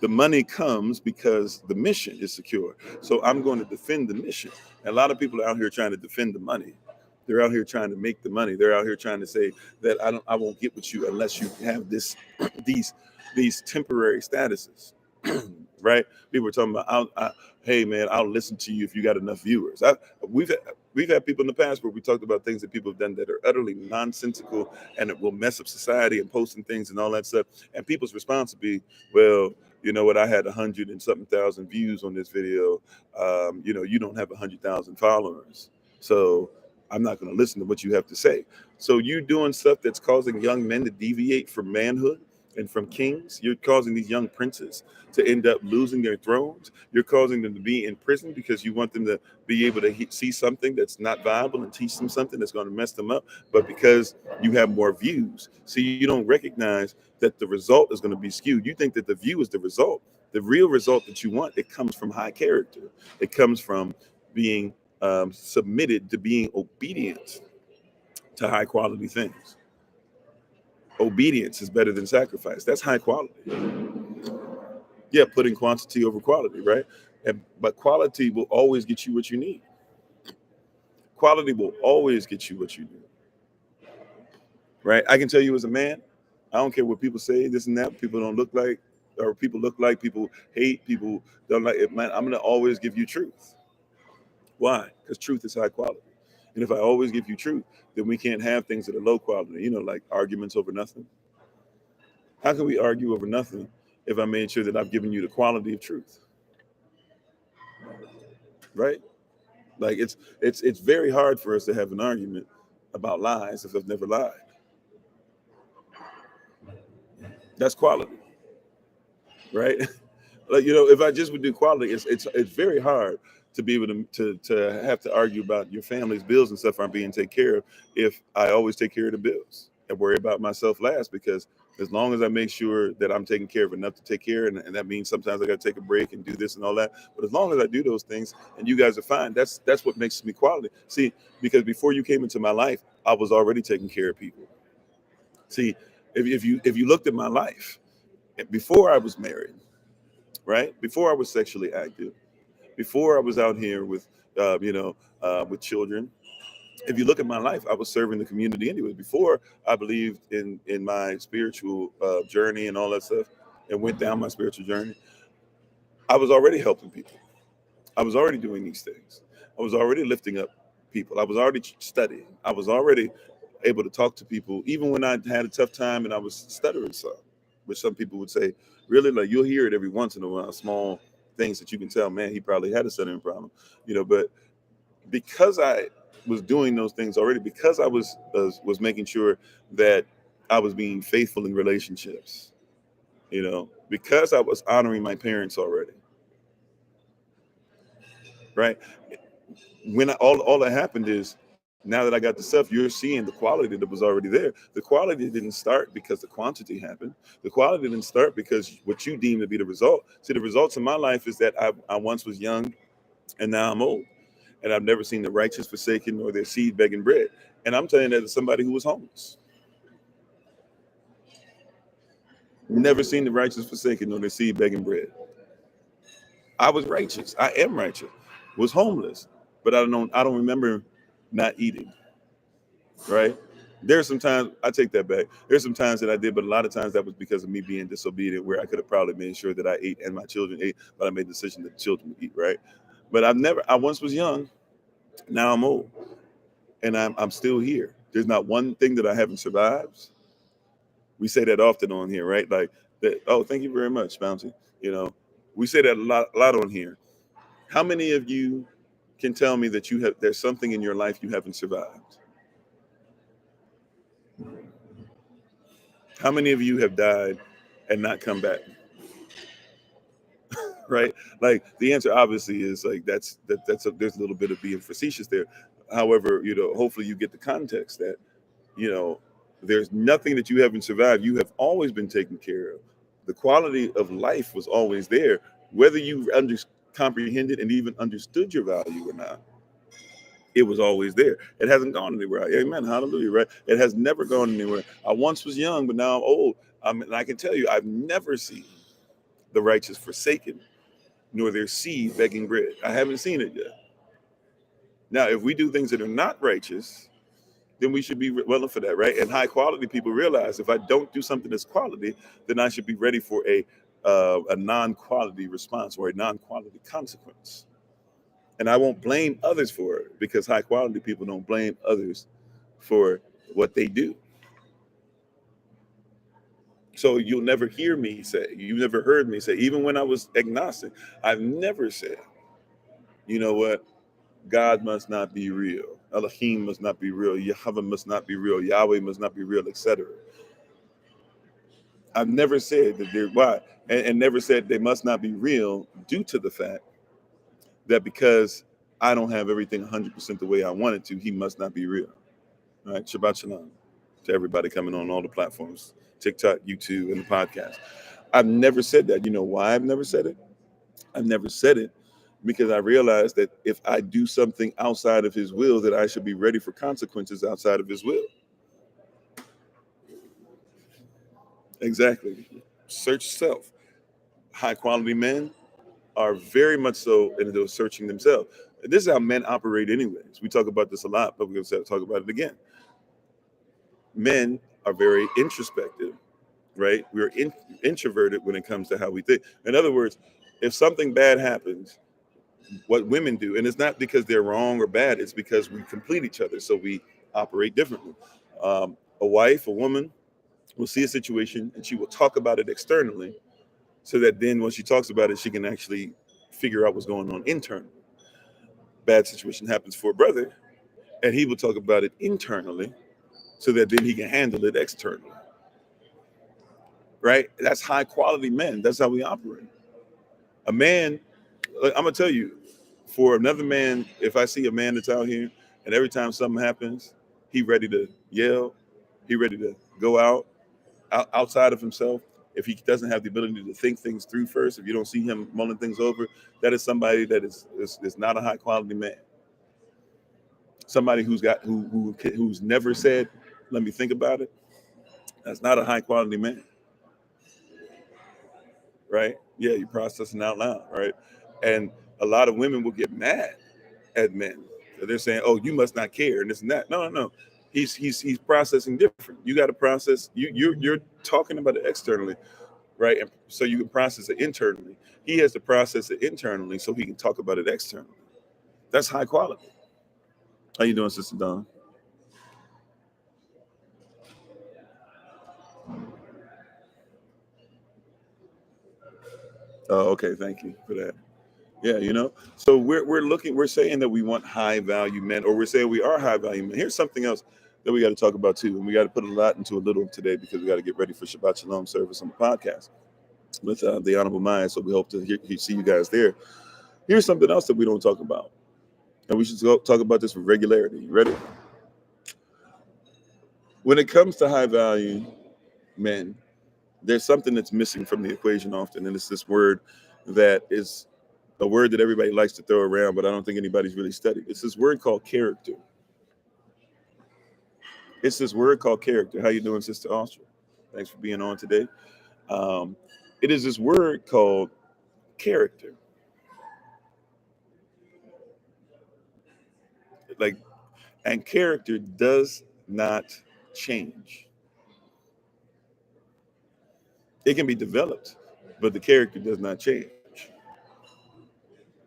The money comes because the mission is secure. So I'm going to defend the mission. And a lot of people are out here trying to defend the money. They're out here trying to make the money. They're out here trying to say that I won't get with you unless you have this, these temporary statuses. Right? People are talking about, hey man, I'll listen to you if you got enough viewers. We've had people in the past where we talked about things that people have done that are utterly nonsensical and it will mess up society and posting things and all that stuff. And people's response would be, well, you know what? I had 100 and something thousand views on this video. You don't have 100,000 followers, so I'm not going to listen to what you have to say. So you doing stuff that's causing young men to deviate from manhood and from kings. You're causing these young princes to end up losing their thrones. You're causing them to be in prison because you want them to be able to see something that's not viable and teach them something that's going to mess them up. But because you have more views, so you don't recognize that the result is going to be skewed. You think that the view is the result. The real result that you want, it comes from high character. It comes from being submitted to being obedient to high quality things. Obedience is better than sacrifice. That's high quality. Yeah, putting quantity over quality, right? But quality will always get you what you need. Quality will always get you what you need, right? I can tell you as a man, I don't care what people say, this and that. People don't look like, or people look like, people hate, people don't like it. Man, I'm going to always give you truth. Why? Because truth is high quality. And if I always give you truth, then we can't have things that are low quality, like arguments over nothing. How can we argue over nothing if I made sure that I've given you the quality of truth? Right? Like it's very hard for us to have an argument about lies if I've never lied. That's quality, right? Like, if I just would do quality, it's very hard to be able to have to argue about your family's bills and stuff aren't being taken care of if I always take care of the bills and worry about myself last. Because as long as I make sure that I'm taking care of enough to take care, and that means sometimes I got to take a break and do this and all that. But as long as I do those things and you guys are fine, that's what makes me quality. See, because before you came into my life, I was already taking care of people. See, if you looked at my life before I was married, right? Before I was sexually active, before I was out here with children. If you look at my life, I was serving the community anyway. Before I believed in my spiritual journey and all that stuff, and went down my spiritual journey, I was already helping people. I was already doing these things. I was already lifting up people. I was already studying. I was already able to talk to people, even when I had a tough time and I was stuttering some, which some people would say, really, like you'll hear it every once in a while, small things that you can tell, man, he probably had a stuttering problem, but because I was doing those things already, because I was making sure that I was being faithful in relationships, because I was honoring my parents already, right? When all that happened is, now that I got the stuff, you're seeing the quality that was already there. The quality didn't start because the quantity happened. The quality didn't start because what you deem to be the result. See, the results in my life is that I once was young and now I'm old. And I've never seen the righteous forsaken nor their seed begging bread. And I'm telling you that as somebody who was homeless. Never seen the righteous forsaken nor their seed begging bread. I was righteous. I am righteous. Was homeless. But I don't remember not eating. Right? There's some times I take that back. There's some times that I did, but a lot of times that was because of me being disobedient, where I could have probably made sure that I ate and my children ate, but I made the decision that the children would eat, right? But I once was young, now I'm old. And I'm still here. There's not one thing that I haven't survived. We say that often on here, right? Like that. Oh, thank you very much, Bounty. You know, we say that a lot on here. How many of you can tell me that there's something in your life you haven't survived? How many of you have died and not come back? Right? Like the answer obviously is like there's a little bit of being facetious there. However, hopefully you get the context that you know, there's nothing that you haven't survived. You have always been taken care of. The quality of life was always there, whether you comprehended and even understood your value or not. It was always there. It hasn't gone anywhere. Amen. Hallelujah. Right? It has never gone anywhere. I once was young, but now I'm old. And I can tell you, I've never seen the righteous forsaken, nor their seed begging bread. I haven't seen it yet. Now, if we do things that are not righteous, then we should be willing for that, right? And high quality people realize if I don't do something that's quality, then I should be ready for a non-quality response or a non-quality consequence. And I won't blame others for it because high quality people don't blame others for what they do. So you'll never hear me say, you never heard me say, even when I was agnostic, I've never said, you know what? God must not be real. Elohim must not be real. Yahweh must not be real. Yahweh must not be real, etc. I've never said that they're why, and never said they must not be real due to the fact that because I don't have everything 100% the way I want it to, he must not be real. All right, Shabbat Shalom to everybody coming on all the platforms, TikTok, YouTube, and the podcast. I've never said that. You know why I've never said it? I've never said it because I realized that if I do something outside of his will, that I should be ready for consequences outside of his will. Exactly. Search self. High quality men are very much so into those searching themselves. This is how men operate anyways. We talk about this a lot, but we're going to talk about it again. Men are very introspective right? We're introverted when it comes to how we think. In other words, if something bad happens, what women do, and it's not because they're wrong or bad, it's because we complete each other, so we operate differently. A wife, a woman, will see a situation and she will talk about it externally, so that then when she talks about it, she can actually figure out what's going on internally. Bad situation happens for a brother, and he will talk about it internally, so that then he can handle it externally. Right? That's high quality men. That's how we operate. A man, I'm gonna tell you, for another man, if I see a man that's out here and every time something happens, he ready to yell, he ready to go outside of himself. If he doesn't have the ability to think things through first, if you don't see him mulling things over, that is somebody that is not a high quality man. Somebody who's never said, "Let me think about it." That's not a high quality man, right? Yeah, you're processing out loud, right? And a lot of women will get mad at men. They're saying, "Oh, you must not care," and this and that. No, no, no. He's processing different. You got to process. You're talking about it externally, right? And so you can process it internally. He has to process it internally so he can talk about it externally. That's high quality. How you doing, Sister Dawn? Oh, okay. Thank you for that. Yeah, So we're saying that we want high value men, or we're saying we are high value men. Here's something else that we got to talk about too, and we got to put a lot into a little today because we got to get ready for Shabbat Shalom service on the podcast with the Honorable Mind. So we hope to see you guys there. Here's something else that we don't talk about, and we should talk about this with regularity. You ready? When it comes to high value men, there's something that's missing from the equation often, and it's this word that is a word that everybody likes to throw around, but I don't think anybody's really studied. It's this word called character. It's this word called character. How you doing, Sister Austria? Thanks for being on today. Um, it is this word called character. Like, and character does not change. It can be developed, but the character does not change.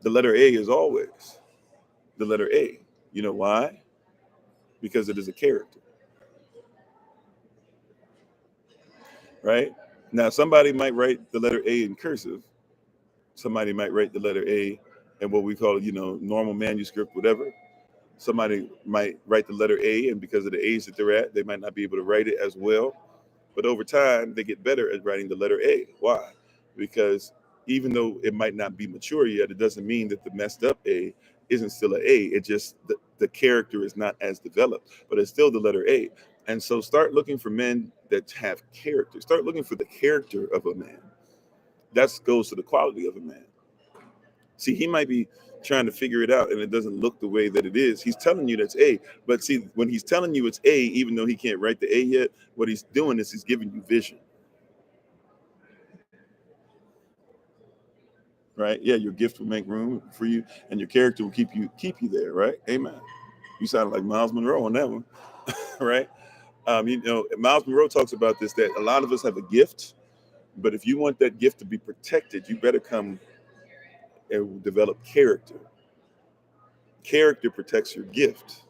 The letter A is always the letter A. You know why? Because it is a character, right? Now, somebody might write the letter A in cursive. Somebody might write the letter A in what we call, normal manuscript, whatever. Somebody might write the letter A, and because of the age that they're at, they might not be able to write it as well. But over time, they get better at writing the letter A. Why? Because even though it might not be mature yet, it doesn't mean that the messed up A isn't still an A. It just, the character is not as developed, but it's still the letter A. And so start looking for men that have character. Start looking for the character of a man. That goes to the quality of a man. See, he might be trying to figure it out and it doesn't look the way that it is. He's telling you that's A. But see, when he's telling you it's A, even though he can't write the A yet, what he's doing is he's giving you vision. Right? Yeah, your gift will make room for you and your character will keep you there, right? Amen. You sound like Miles Monroe on that one, right? Miles Monroe talks about this, that a lot of us have a gift, but if you want that gift to be protected, you better come and develop character. Character protects your gift.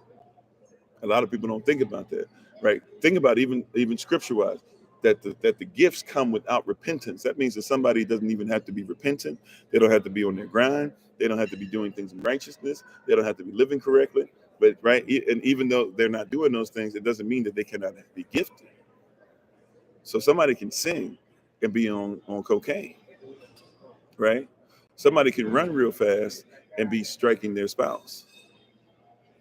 A lot of people don't think about that, right? Think about even scripture wise, that the gifts come without repentance. That means that somebody doesn't even have to be repentant. They don't have to be on their grind. They don't have to be doing things in righteousness. They don't have to be living correctly. But right, and even though they're not doing those things, it doesn't mean that they cannot be gifted. So somebody can sing and be on cocaine, right? Somebody can run real fast and be striking their spouse,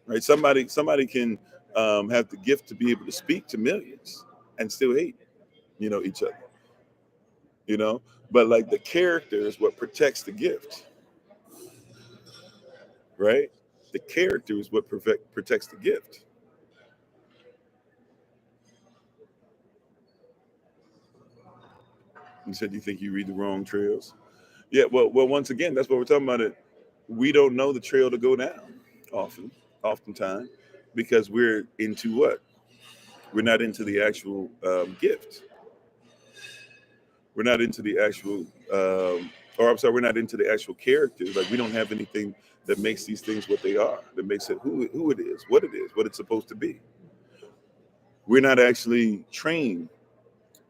right? Somebody can have the gift to be able to speak to millions and still hate, each other, you know. But like the character is what protects the gift, right? The character is what protects the gift. You said you think you read the wrong trails. Yeah, well, once again, that's what we're talking about. It. We don't know the trail to go down oftentimes, because we're into what? We're not into the actual gift. We're not into the actual, or I'm sorry, we're not into the actual characters. Like we don't have anything that makes these things what they are, that makes it who it is, what it's supposed to be. We're not actually trained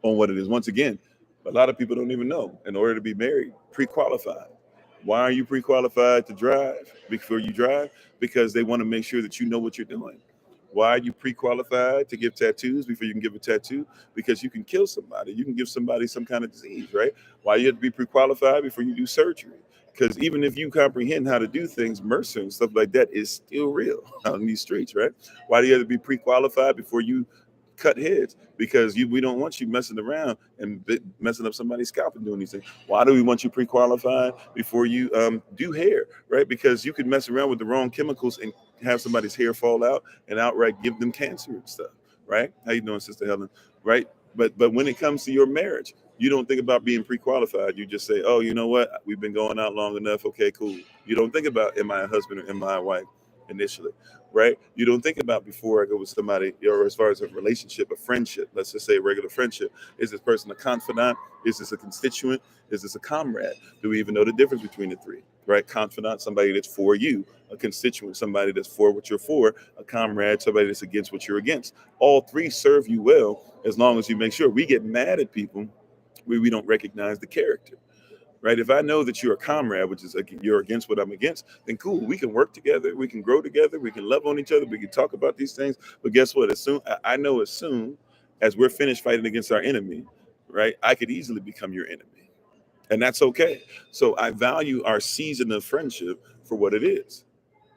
on what it is. Once again, a lot of people don't even know. In order to be married, pre-qualified. Why are you pre-qualified to drive before you drive? Because they want to make sure that you know what you're doing. Why are you pre-qualified to give tattoos before you can give a tattoo? Because you can kill somebody. You can give somebody some kind of disease, right? Why you have to be pre-qualified before you do surgery? Because even if you comprehend how to do things, MRSA and stuff like that is still real out in these streets, right? Why do you have to be pre-qualified before you cut heads? Because we don't want you messing around and messing up somebody's scalp and doing these things. Why do we want you pre-qualified before you do hair, right? Because you could mess around with the wrong chemicals and have somebody's hair fall out and outright give them cancer and stuff, right? How you doing, Sister Helen? Right? But when it comes to your marriage, you don't think about being pre-qualified. You just say, oh, you know what? We've been going out long enough. Okay, cool. You don't think about, am I a husband or am I a wife initially, right? You don't think about before I go with somebody, or as far as a relationship, a friendship, let's just say a regular friendship. Is this person a confidant? Is this a constituent? Is this a comrade? Do we even know the difference between the three, right? Confidant, somebody that's for you. A constituent, somebody that's for what you're for. A comrade, somebody that's against what you're against. All three serve you well as long as you make sure. We get mad at people where we don't recognize the character. Right? If I know that you're a comrade, which is you're against what I'm against, then cool. We can work together. We can grow together. We can love on each other. We can talk about these things. But guess what? I know as soon as we're finished fighting against our enemy, right? I could easily become your enemy, and that's okay. So I value our season of friendship for what it is.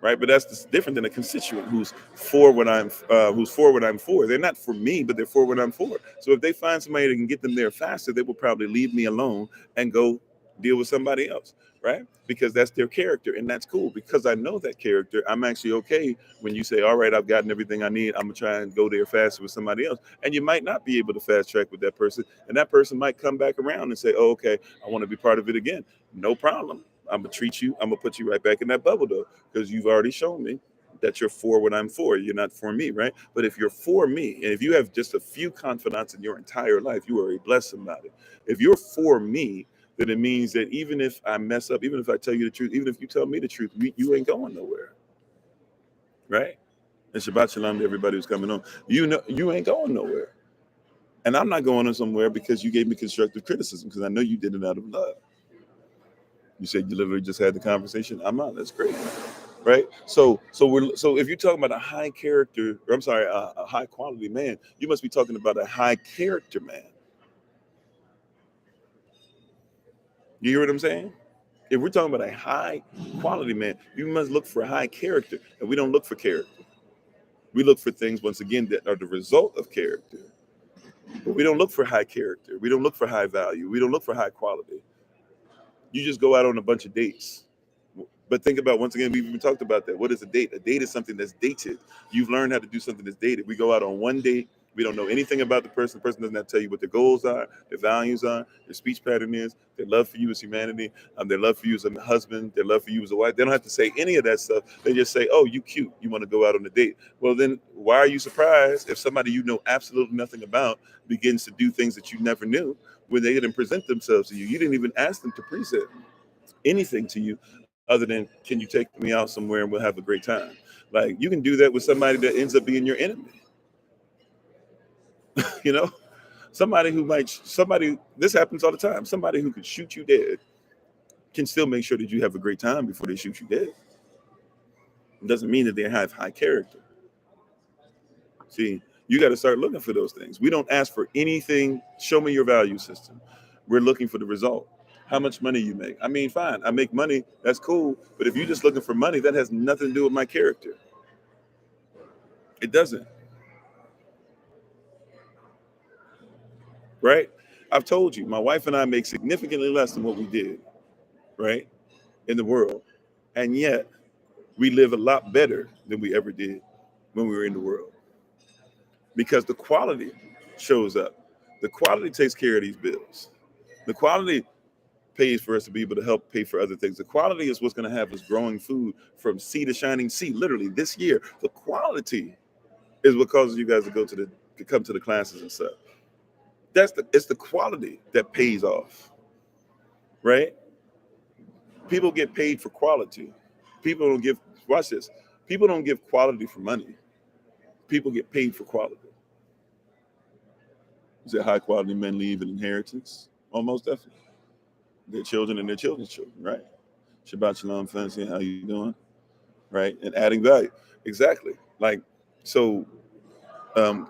Right, but that's different than a constituent who's for what I'm for. They're not for me, but they're for what I'm for. So if they find somebody that can get them there faster, they will probably leave me alone and go deal with somebody else, right? Because that's their character, and that's cool. Because I know that character, I'm actually okay when you say, all right, I've gotten everything I need. I'm gonna try and go there faster with somebody else. And you might not be able to fast track with that person, and that person might come back around and say, oh, okay, I want to be part of it again. No problem. I'm gonna treat you. I'm gonna put you right back in that bubble though, because you've already shown me that you're for what I'm for. You're not for me, right? But if you're for me, and if you have just a few confidants in your entire life, you are a blessed somebody. If you're for me, then it means that even if I mess up, even if I tell you the truth, even if you tell me the truth, you ain't going nowhere, right? And Shabbat Shalom to everybody who's coming on. You know, you ain't going nowhere. And I'm not going somewhere because you gave me constructive criticism, because I know you did it out of love. You said you literally just had the conversation. I'm out. That's great, right? So if you're talking about a high character, or I'm sorry, a high quality man, you must be talking about a high character man. You hear what I'm saying? If we're talking about a high quality man, you must look for high character, and we don't look for character. We look for things, once again, that are the result of character. But we don't look for high character. We don't look for high value. We don't look for high quality. You just go out on a bunch of dates. But think about, once again, we've even talked about that. What is a date? A date is something that's dated. You've learned how to do something that's dated. We go out on one date. We don't know anything about the person. The person doesn't have to tell you what their goals are, their values are, their speech pattern is, their love for you as humanity, their love for you as a husband, their love for you as a wife. They don't have to say any of that stuff. They just say, oh, you cute. You want to go out on a date. Well, then why are you surprised if somebody you know absolutely nothing about begins to do things that you never knew when they didn't present themselves to you? You didn't even ask them to present anything to you other than, can you take me out somewhere and we'll have a great time? Like, you can do that with somebody that ends up being your enemy. You know, this happens all the time. Somebody who could shoot you dead can still make sure that you have a great time before they shoot you dead. It doesn't mean that they have high character. See, you got to start looking for those things. We don't ask for anything. Show me your value system. We're looking for the result. How much money you make. I mean, fine, I make money. That's cool. But if you're just looking for money, that has nothing to do with my character. It doesn't. Right? I've told you, my wife and I make significantly less than what we did, right, in the world. And yet we live a lot better than we ever did when we were in the world. Because the quality shows up. The quality takes care of these bills. The quality pays for us to be able to help pay for other things. The quality is what's going to have us growing food from sea to shining sea. Literally this year, the quality is what causes you guys to come to the classes and stuff. It's the quality that pays off, right? People get paid for quality. People don't give, watch this. People don't give quality for money. People get paid for quality. Is that high quality men leave an inheritance? Almost definitely. Their children and their children's children, right? Shabbat shalom, fancy, how you doing? Right? And adding value. Exactly. Like, so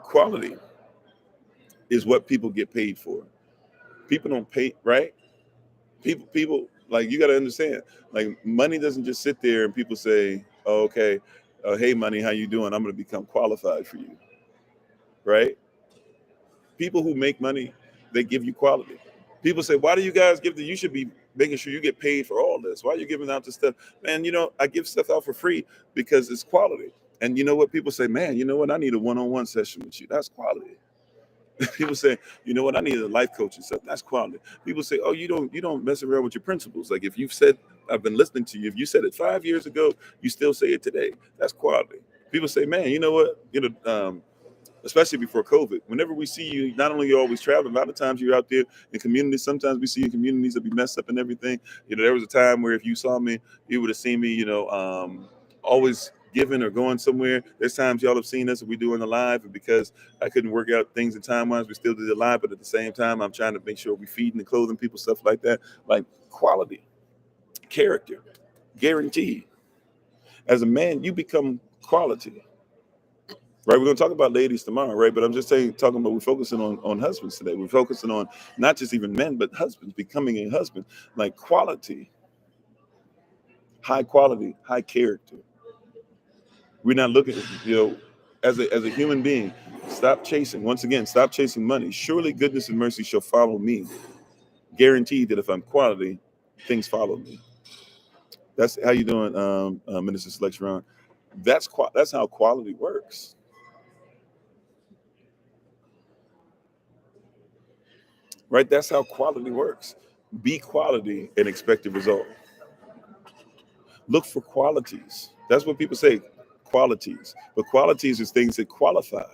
quality is what people get paid for. People don't pay, right? People like, you got to understand, like, money doesn't just sit there and people say, oh, okay, hey, money, how you doing? I'm going to become qualified for you, right? People who make money, they give you quality. People say, why do you guys give you should be making sure you get paid for all this. Why are you giving out this stuff? Man, I give stuff out for free because it's quality. And you know what? People say, man, you know what? I need a one-on-one session with you. That's quality. People say, you know what? I need a life coach and stuff. That's quality. People say, oh, you don't mess around with your principles. Like, if you've said, I've been listening to you. If you said it 5 years ago, you still say it today. That's quality. People say, man, you know what? Especially before COVID, whenever we see you, not only you're always traveling, a lot of times you're out there in communities. Sometimes we see you in communities that be messed up and everything. There was a time where if you saw me, you would have seen me, always giving or going somewhere. There's times y'all have seen us and we doing the live, and because I couldn't work out things in time wise, we still did the live. But at the same time, I'm trying to make sure we feeding and clothing people, stuff like that. Like, quality, character, guaranteed. As a man, you become quality. Right, we're going to talk about ladies tomorrow, right? But I'm just talking about, we're focusing on husbands today. We're focusing on not just even men, but husbands, becoming a husband. Like, quality, high quality, high character. We're not looking, as a human being. Stop chasing. Once again, stop chasing money. Surely goodness and mercy shall follow me. Guaranteed that if I'm quality, things follow me. That's how you doing, Minister Selection. That's how quality works. Right? That's how quality works. Be quality and expect a result. Look for qualities. That's what people say, qualities. But qualities is things that qualify.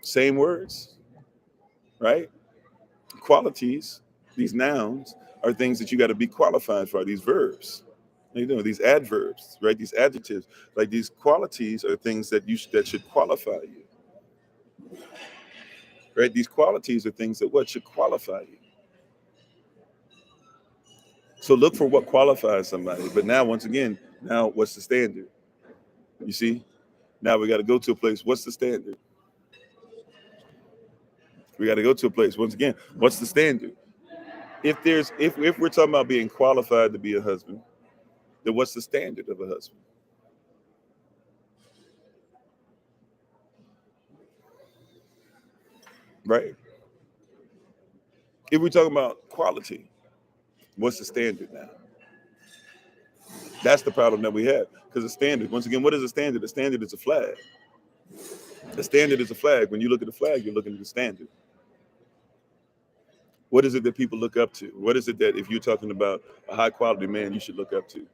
Same words, right? Qualities, these nouns, are things that you got to be qualified for. These verbs, these adverbs, right? These adjectives, like, these qualities are things that that should qualify you, right? These qualities are things that should qualify you. So look for what qualifies somebody. But now, once again, what's the standard? You see, now we got to go to a place. What's the standard? We got to go to a place. Once again, what's the standard? If we're talking about being qualified to be a husband, then what's the standard of a husband? Right? If we're talking about quality, what's the standard now? That's the problem that we have. Because the standard, once again, what is a standard? The standard is a flag. The standard is a flag. When you look at the flag, you're looking at the standard. What is it that people look up to? What is it that, if you're talking about a high quality man, you should look up to?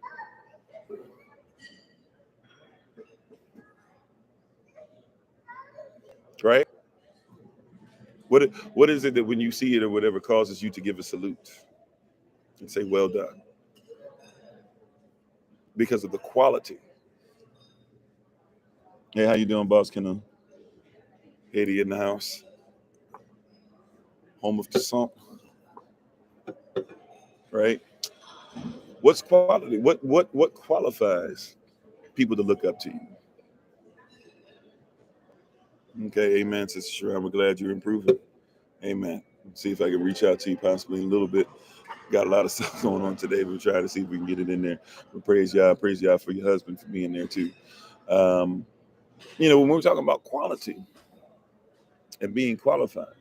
Right? What is it that when you see it or whatever causes you to give a salute and say, well done? Because of the quality. Hey, how you doing, boss? Haiti in the house. Home of the song. Right? What's quality? What qualifies people to look up to you? Okay, amen, Sister Sharon. We're glad you're improving. Amen. See if I can reach out to you possibly in a little bit. Got a lot of stuff going on today. We'll try to see if we can get it in there. But praise y'all for your husband for being there too. When we're talking about quality and being qualified,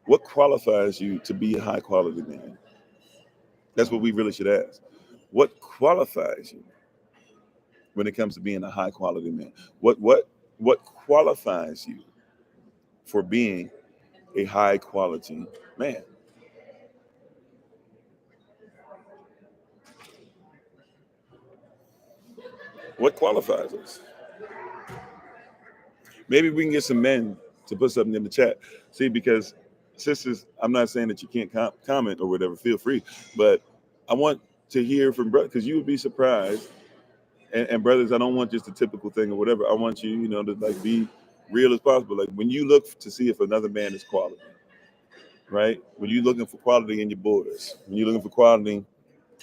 what qualifies you to be a high quality man? That's what we really should ask. What qualifies you when it comes to being a high quality man? What qualifies you for being a high quality man? What qualifies us? Maybe we can get some men to put something in the chat. See, because sisters, I'm not saying that you can't comment or whatever, feel free, but I want to hear from brothers, because you would be surprised. And brothers, I don't want just a typical thing or whatever. I want you, to like be real as possible. Like when you look to see if another man is quality, right? When you're looking for quality in your boys, when you're looking for quality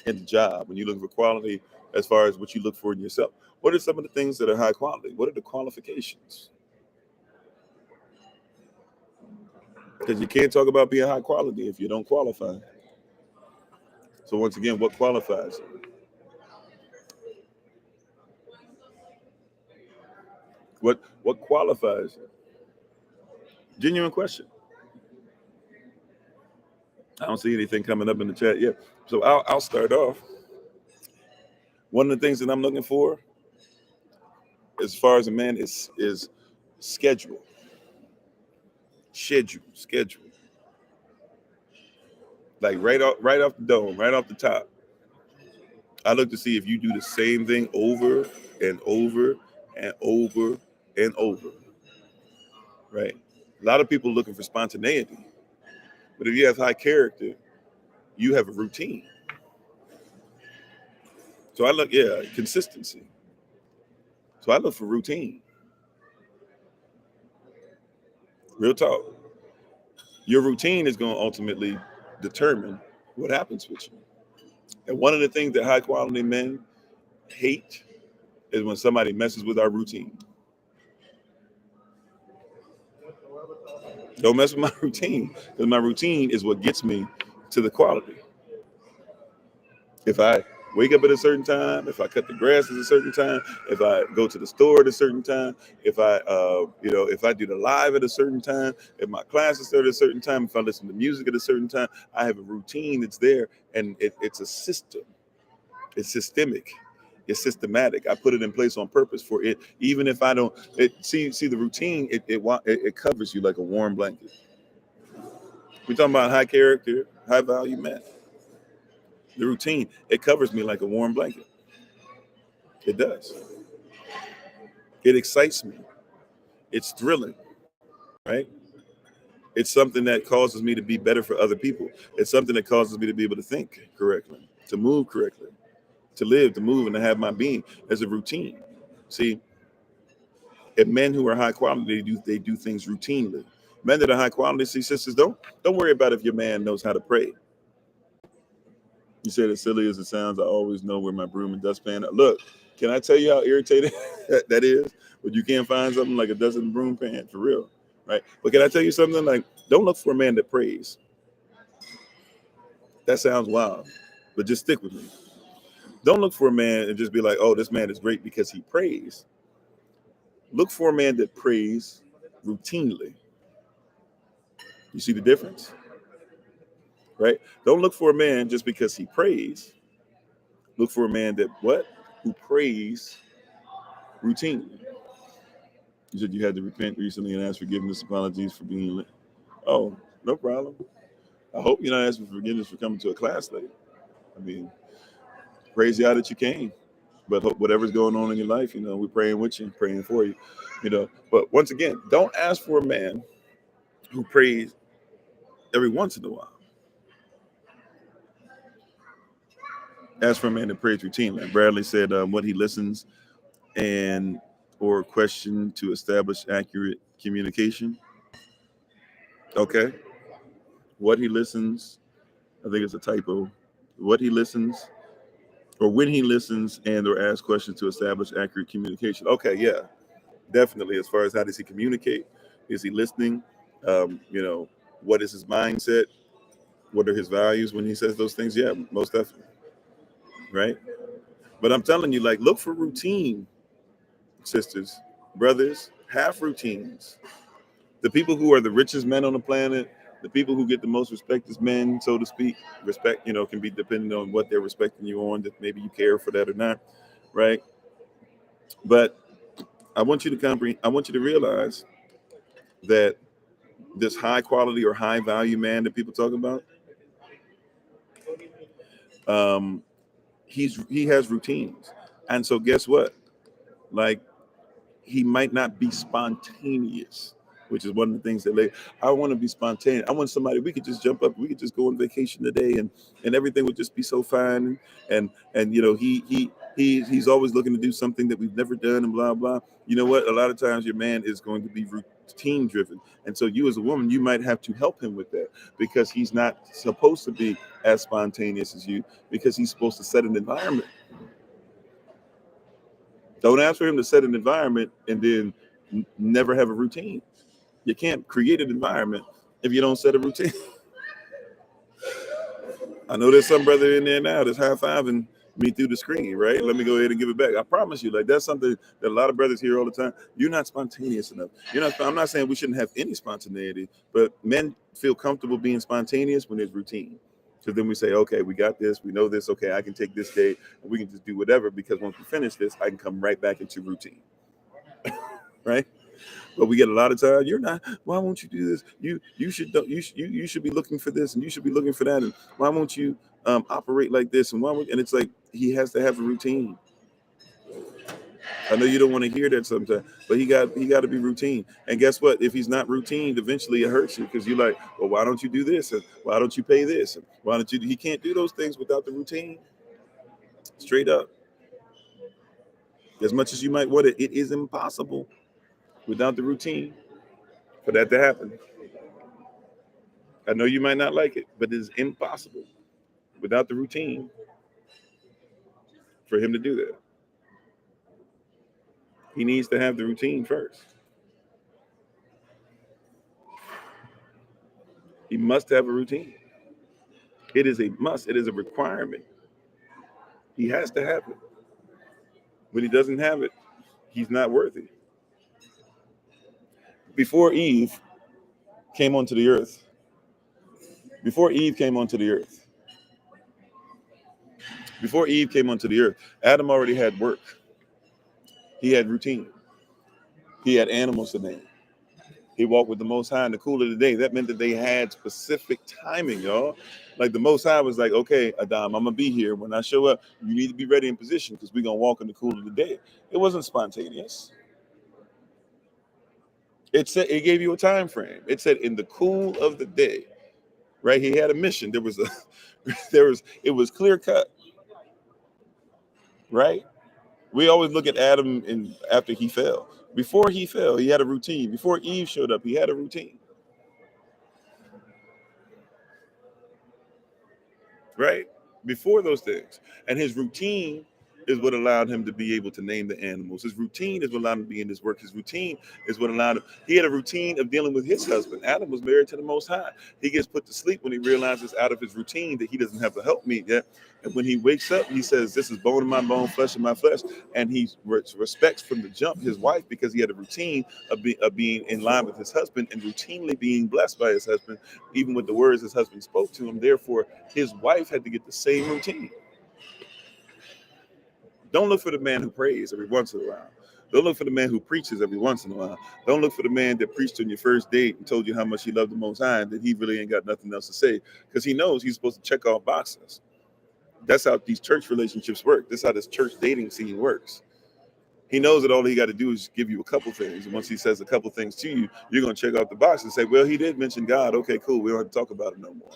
in the job, when you're looking for quality as far as what you look for in yourself, what are some of the things that are high quality? What are the qualifications? Because you can't talk about being high quality if you don't qualify. So once again, what qualifies it? What qualifies it? Genuine question. I don't see anything coming up in the chat yet. So I'll start off. One of the things that I'm looking for, as far as a man, is schedule. Schedule. Like right off the dome, right off the top. I look to see if you do the same thing over and over and over and over. Right? A lot of people looking for spontaneity. But if you have high character, you have a routine. So I look, consistency. So I look for routine. Real talk. Your routine is going to ultimately determine what happens with you. And one of the things that high quality men hate is when somebody messes with our routine. Don't mess with my routine, because my routine is what gets me to the quality. If I wake up at a certain time, if I cut the grass at a certain time, if I go to the store at a certain time, if I if I do the live at a certain time, if my classes start at a certain time, if I listen to music at a certain time, I have a routine that's there, and it's a system. It's systemic. It's systematic. I put it in place on purpose for it. Even if I don't see the routine, it covers you like a warm blanket. We're talking about high character, high value men. The routine, it covers me like a warm blanket. It does. It excites me. It's thrilling, right? It's something that causes me to be better for other people. It's something that causes me to be able to think correctly, to move correctly, to live, to move, and to have my being as a routine. See, and men who are high quality, they do things routinely. Men that are high quality, see, sisters, don't worry about if your man knows how to pray. You said, as silly as it sounds, I always know where my broom and dustpan are. Look, can I tell you how irritating that is? When you can't find something like a dozen broom pan, for real, right? But can I tell you something? Like, don't look for a man that prays. That sounds wild, but just stick with me. Don't look for a man and just be like, oh, this man is great because he prays. Look for a man that prays routinely. You see the difference? Right? Don't look for a man just because he prays. Look for a man that who prays routinely. You said you had to repent recently and ask forgiveness, apologies for being late. Oh, no problem. I hope you're not asking for forgiveness for coming to a class late. I mean, praise God that you came. But whatever's going on in your life, we're praying with you, praying for you, But once again, don't ask for a man who prays every once in a while. Ask for a man that prays routinely. Bradley said what he listens and or question to establish accurate communication. Okay. What he listens, I think it's a typo. What he listens, or when he listens and or asks questions to establish accurate communication. Okay, yeah, definitely. As far as how does he communicate? Is he listening? What is his mindset? What are his values when he says those things? Yeah, most definitely. Right? But I'm telling you, like, look for routine, sisters, brothers, have routines. The people who are the richest men on the planet, the people who get the most respect as men, so to speak, respect, can be depending on what they're respecting you on, that maybe you care for that or not, right? But I want you to comprehend, I want you to realize that this high quality or high value man that people talk about, he has routines. And so guess what? Like, he might not be spontaneous which is one of the things that I want to be spontaneous. I want somebody we could just jump up, we could just go on vacation today, and everything would just be so fine. And he's always looking to do something that we've never done and blah blah. You know what? A lot of times your man is going to be routine driven, and so you as a woman, you might have to help him with that because he's not supposed to be as spontaneous as you, because he's supposed to set an environment. Don't ask for him to set an environment and then never have a routine. You can't create an environment if you don't set a routine. I know there's some brother in there now that's high-fiving me through the screen, right? Let me go ahead and give it back. I promise you, like, that's something that a lot of brothers hear all the time. You're not spontaneous enough. I'm not saying we shouldn't have any spontaneity, but men feel comfortable being spontaneous when there's routine. So then we say, okay, we got this, we know this, okay, I can take this day and we can just do whatever, because once we finish this, I can come right back into routine. Right? But we get a lot of time. You're not. Why won't you do this? You should be looking for this, and you should be looking for that. And why won't you operate like this? And and it's like he has to have a routine. I know you don't want to hear that sometimes, but he got to be routine. And guess what? If he's not routine, eventually it hurts you, because you're like, well, why don't you do this? And why don't you pay this? And why don't you? He can't do those things without the routine. Straight up. As much as you might want it, it is impossible without the routine for that to happen. I know you might not like it, but it is impossible without the routine for him to do that. He needs to have the routine first. He must have a routine. It is a must. It is a requirement. He has to have it. When he doesn't have it, he's not worthy. Before Eve came onto the earth, Adam already had work. He had routine. He had animals to name. He walked with the Most High in the cool of the day. That meant that they had specific timing, y'all. Like the Most High was like, okay, Adam, I'm going to be here. When I show up, you need to be ready in position, because we're going to walk in the cool of the day. It wasn't spontaneous. It said, it gave you a time frame. It said in the cool of the day, right? He had a mission. It was clear cut, right? We always look at Adam after he fell. Before he fell, he had a routine. Before Eve showed up, he had a routine. Right? Before those things. And his routine is what allowed him to be able to name the animals. His routine is what allowed him to be in his work. His routine is what allowed him. He had a routine of dealing with his husband. Adam was married to the Most High. He gets put to sleep when he realizes out of his routine that he doesn't have to help me yet. And when he wakes up, he says, this is bone of my bone, flesh of my flesh. And he respects from the jump his wife, because he had a routine of being in line with his husband and routinely being blessed by his husband, even with the words his husband spoke to him. Therefore, his wife had to get the same routine. Don't look for the man who prays every once in a while. Don't look for the man who preaches every once in a while. Don't look for the man that preached on your first date and told you how much he loved the Most High and that he really ain't got nothing else to say, because he knows he's supposed to check off boxes. That's how these church relationships work. That's how this church dating scene works. He knows that all he got to do is give you a couple things. And once he says a couple things to you, you're going to check off the box and say, well, he did mention God. Okay, cool. We don't have to talk about it no more.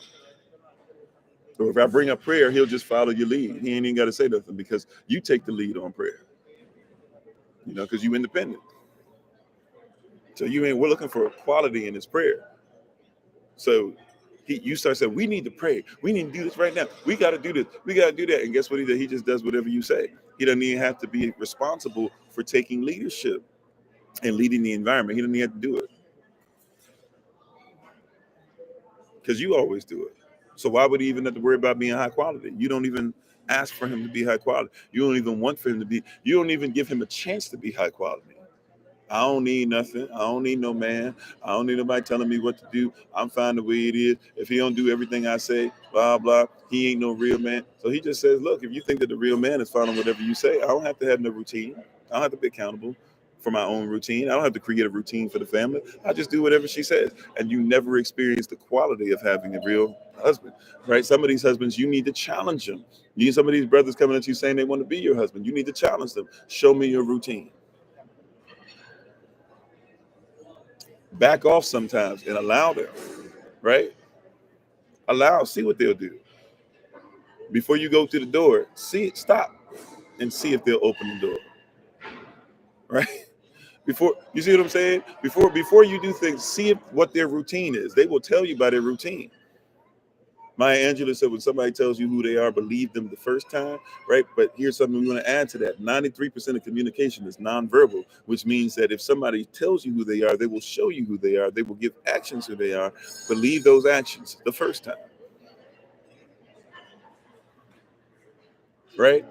So if I bring up prayer, he'll just follow your lead. He ain't even got to say nothing, because you take the lead on prayer. Because you're independent. So we're looking for equality in his prayer. So you start saying, we need to pray. We need to do this right now. We got to do this. We got to do that. And guess what he does? He just does whatever you say. He doesn't even have to be responsible for taking leadership and leading the environment. He doesn't even have to do it, because you always do it. So why would he even have to worry about being high quality? You don't even ask for him to be high quality. You don't even want for him to be. You don't even give him a chance to be high quality. I don't need nothing. I don't need no man. I don't need nobody telling me what to do. I'm fine the way it is. If he don't do everything I say, blah, blah, he ain't no real man. So he just says, look, if you think that the real man is following whatever you say, I don't have to have no routine. I don't have to be accountable for my own routine. I don't have to create a routine for the family. I just do whatever she says. And you never experience the quality of having a real husband, right? Some of these husbands, you need to challenge them. You need some of these brothers coming at you saying they want to be your husband. You need to challenge them. Show me your routine. Back off sometimes and allow them, right? See what they'll do. Before you go through the door, stop and see if they'll open the door, right? Before you see what I'm saying? Before you do things, see what their routine is. They will tell you by their routine. Maya Angelou said, when somebody tells you who they are, believe them the first time, right? But here's something we want to add to that. 93% of communication is nonverbal, which means that if somebody tells you who they are, they will show you who they are. They will give actions who they are. Believe those actions the first time, right?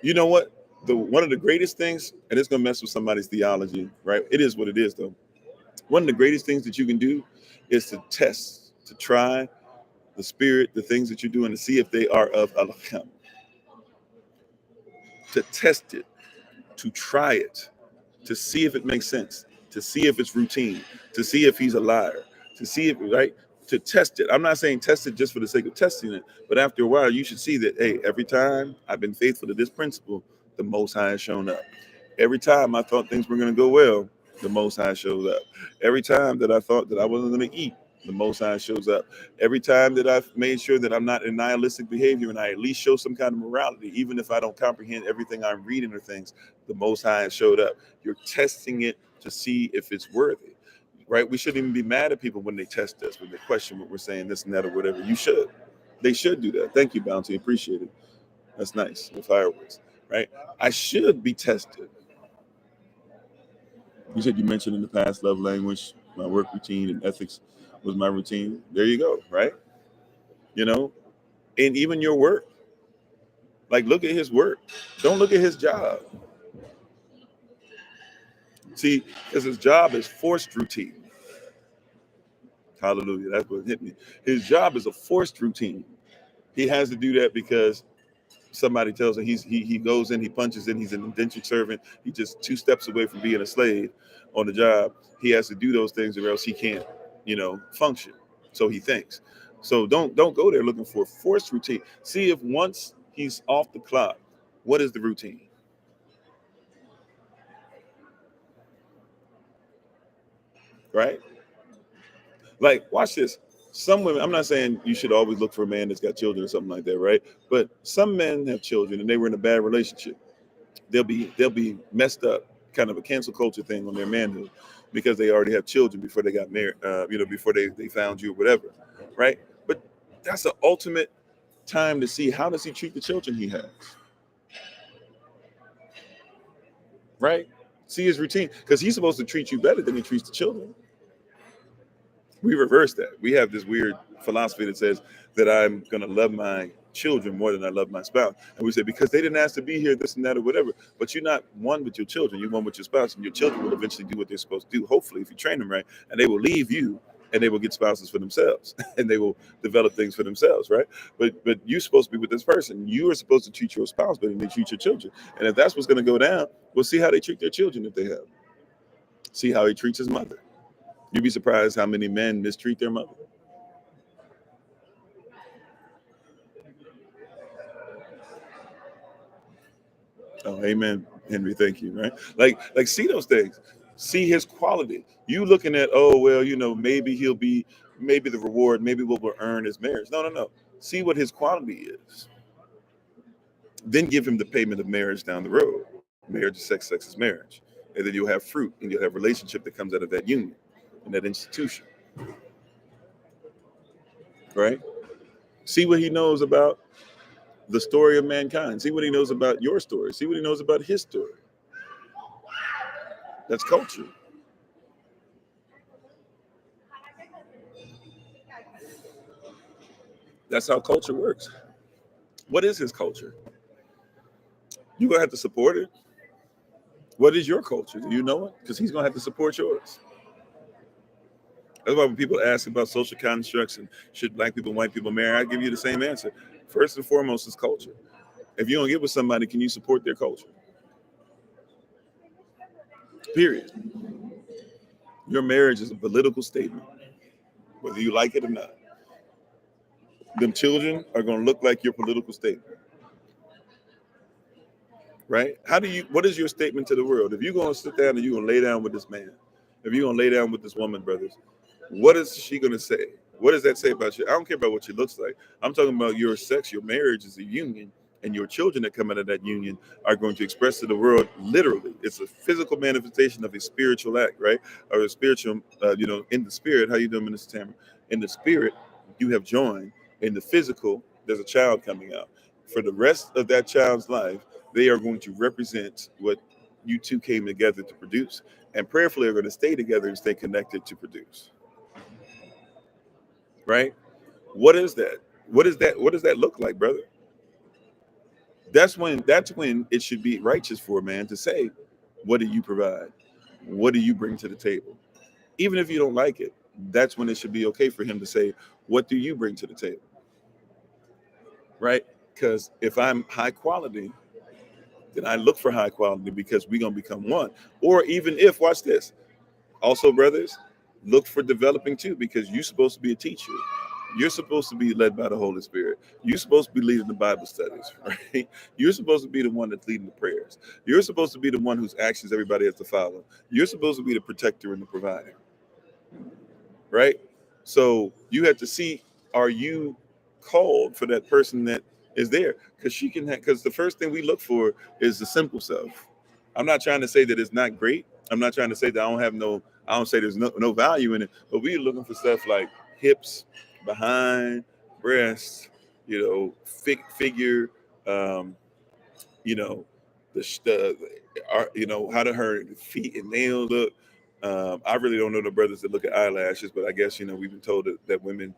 You know what? One of the greatest things, and it's going to mess with somebody's theology, right? It is what it is, though. One of the greatest things that you can do is to test, to try the spirit, the things that you're doing, to see if they are of Allah. To test it, to try it, to see if it makes sense, to see if it's routine, to see if he's a liar, to see if, right, to test it. I'm not saying test it just for the sake of testing it, but after a while, you should see that, hey, every time I've been faithful to this principle, the Most High has shown up. Every time I thought things were going to go well, the Most High shows up. Every time that I thought that I wasn't going to eat, the Most High shows up. Every time that I've made sure that I'm not in nihilistic behavior and I at least show some kind of morality, even if I don't comprehend everything I'm reading or things, the Most High has showed up. You're testing it to see if it's worthy, right? We shouldn't even be mad at people when they test us, when they question what we're saying, this and that or whatever. You should. They should do that. Thank you, Bounty. Appreciate it. That's nice. The fireworks, right? I should be tested. You said you mentioned in the past love language, my work routine and ethics was my routine. There you go, right? You know, and even your work. Like, look at his work. Don't look at his job. See, because his job is forced routine. Hallelujah. That's what hit me. His job is a forced routine. He has to do that because somebody tells him he goes in, he punches in, he's an indentured servant. He's just 2 steps away from being a slave on the job. He has to do those things or else he can't, function. So he thinks. So don't go there looking for a forced routine. See if once he's off the clock, what is the routine? Right? Like, watch this. Some women, I'm not saying you should always look for a man that's got children or something like that, right? But some men have children and they were in a bad relationship. They'll be messed up, kind of a cancel culture thing on their manhood because they already have children before they got married, before they found you or whatever, right? But that's the ultimate time to see how does he treat the children he has, right? See his routine because he's supposed to treat you better than he treats the children. We reverse that. We have this weird philosophy that says that I'm going to love my children more than I love my spouse. And we say, because they didn't ask to be here, this and that or whatever. But you're not one with your children. You're one with your spouse. And your children will eventually do what they're supposed to do, hopefully, if you train them right. And they will leave you and they will get spouses for themselves. And they will develop things for themselves, right? But you're supposed to be with this person. You are supposed to treat your spouse better than they treat your children. And if that's what's going to go down, we'll see how they treat their children if they have. See how he treats his mother. You'd be surprised how many men mistreat their mother. Oh, amen, Henry. Thank you. Right? Like, see those things. See his quality. You looking at, oh well, maybe maybe the reward, maybe what will earn his marriage. No, no, no. See what his quality is. Then give him the payment of marriage down the road. Marriage is sex, sex is marriage, and then you'll have fruit and you'll have relationship that comes out of that union and that institution. Right? See what he knows about the story of mankind. See what he knows about your story. See what he knows about his story. That's culture. That's how culture works. What is his culture? You're going to have to support it. What is your culture? Do you know it? Because he's going to have to support yours. That's why when people ask about social constructs and should black people and white people marry, I give you the same answer. First and foremost is culture. If you don't get with somebody, can you support their culture? Period. Your marriage is a political statement, whether you like it or not. Them children are going to look like your political statement. Right? What is your statement to the world? If you're going to sit down and you're going to lay down with this man If you're gonna lay down with this woman, brothers, what is she gonna say? What does that say about you? I don't care about what she looks like. I'm talking about your sex. Your marriage is a union, and your children that come out of that union are going to express to the world literally. It's a physical manifestation of a spiritual act, right? Or a spiritual, in the spirit. How you doing, Minister Tamara? In the spirit, you have joined. In the physical, there's a child coming out. For the rest of that child's life, they are going to represent what you two came together to produce, and prayerfully are going to stay together and stay connected to produce. Right? What is that? What is that? What does that look like, brother? That's when it should be righteous for a man to say, what do you provide? What do you bring to the table? Even if you don't like it, that's when it should be okay for him to say, what do you bring to the table? Right? Because if I'm high quality, then I look for high quality because we're gonna become one. Or even if, watch this. Also, brothers, look for developing too, because you're supposed to be a teacher. You're supposed to be led by the Holy Spirit. You're supposed to be leading the Bible studies, right? You're supposed to be the one that's leading the prayers. You're supposed to be the one whose actions everybody has to follow. You're supposed to be the protector and the provider, right? So you have to see, are you called for that person that is there? Because she can, because the first thing we look for is the simple stuff. I'm not trying to say that it's not great. I'm not trying to say that I don't say there's no value in it, but we're looking for stuff like hips, behind, breasts, figure, um, you know, how do her feet and nails look. I really don't know the brothers that look at eyelashes, but I guess we've been told that women,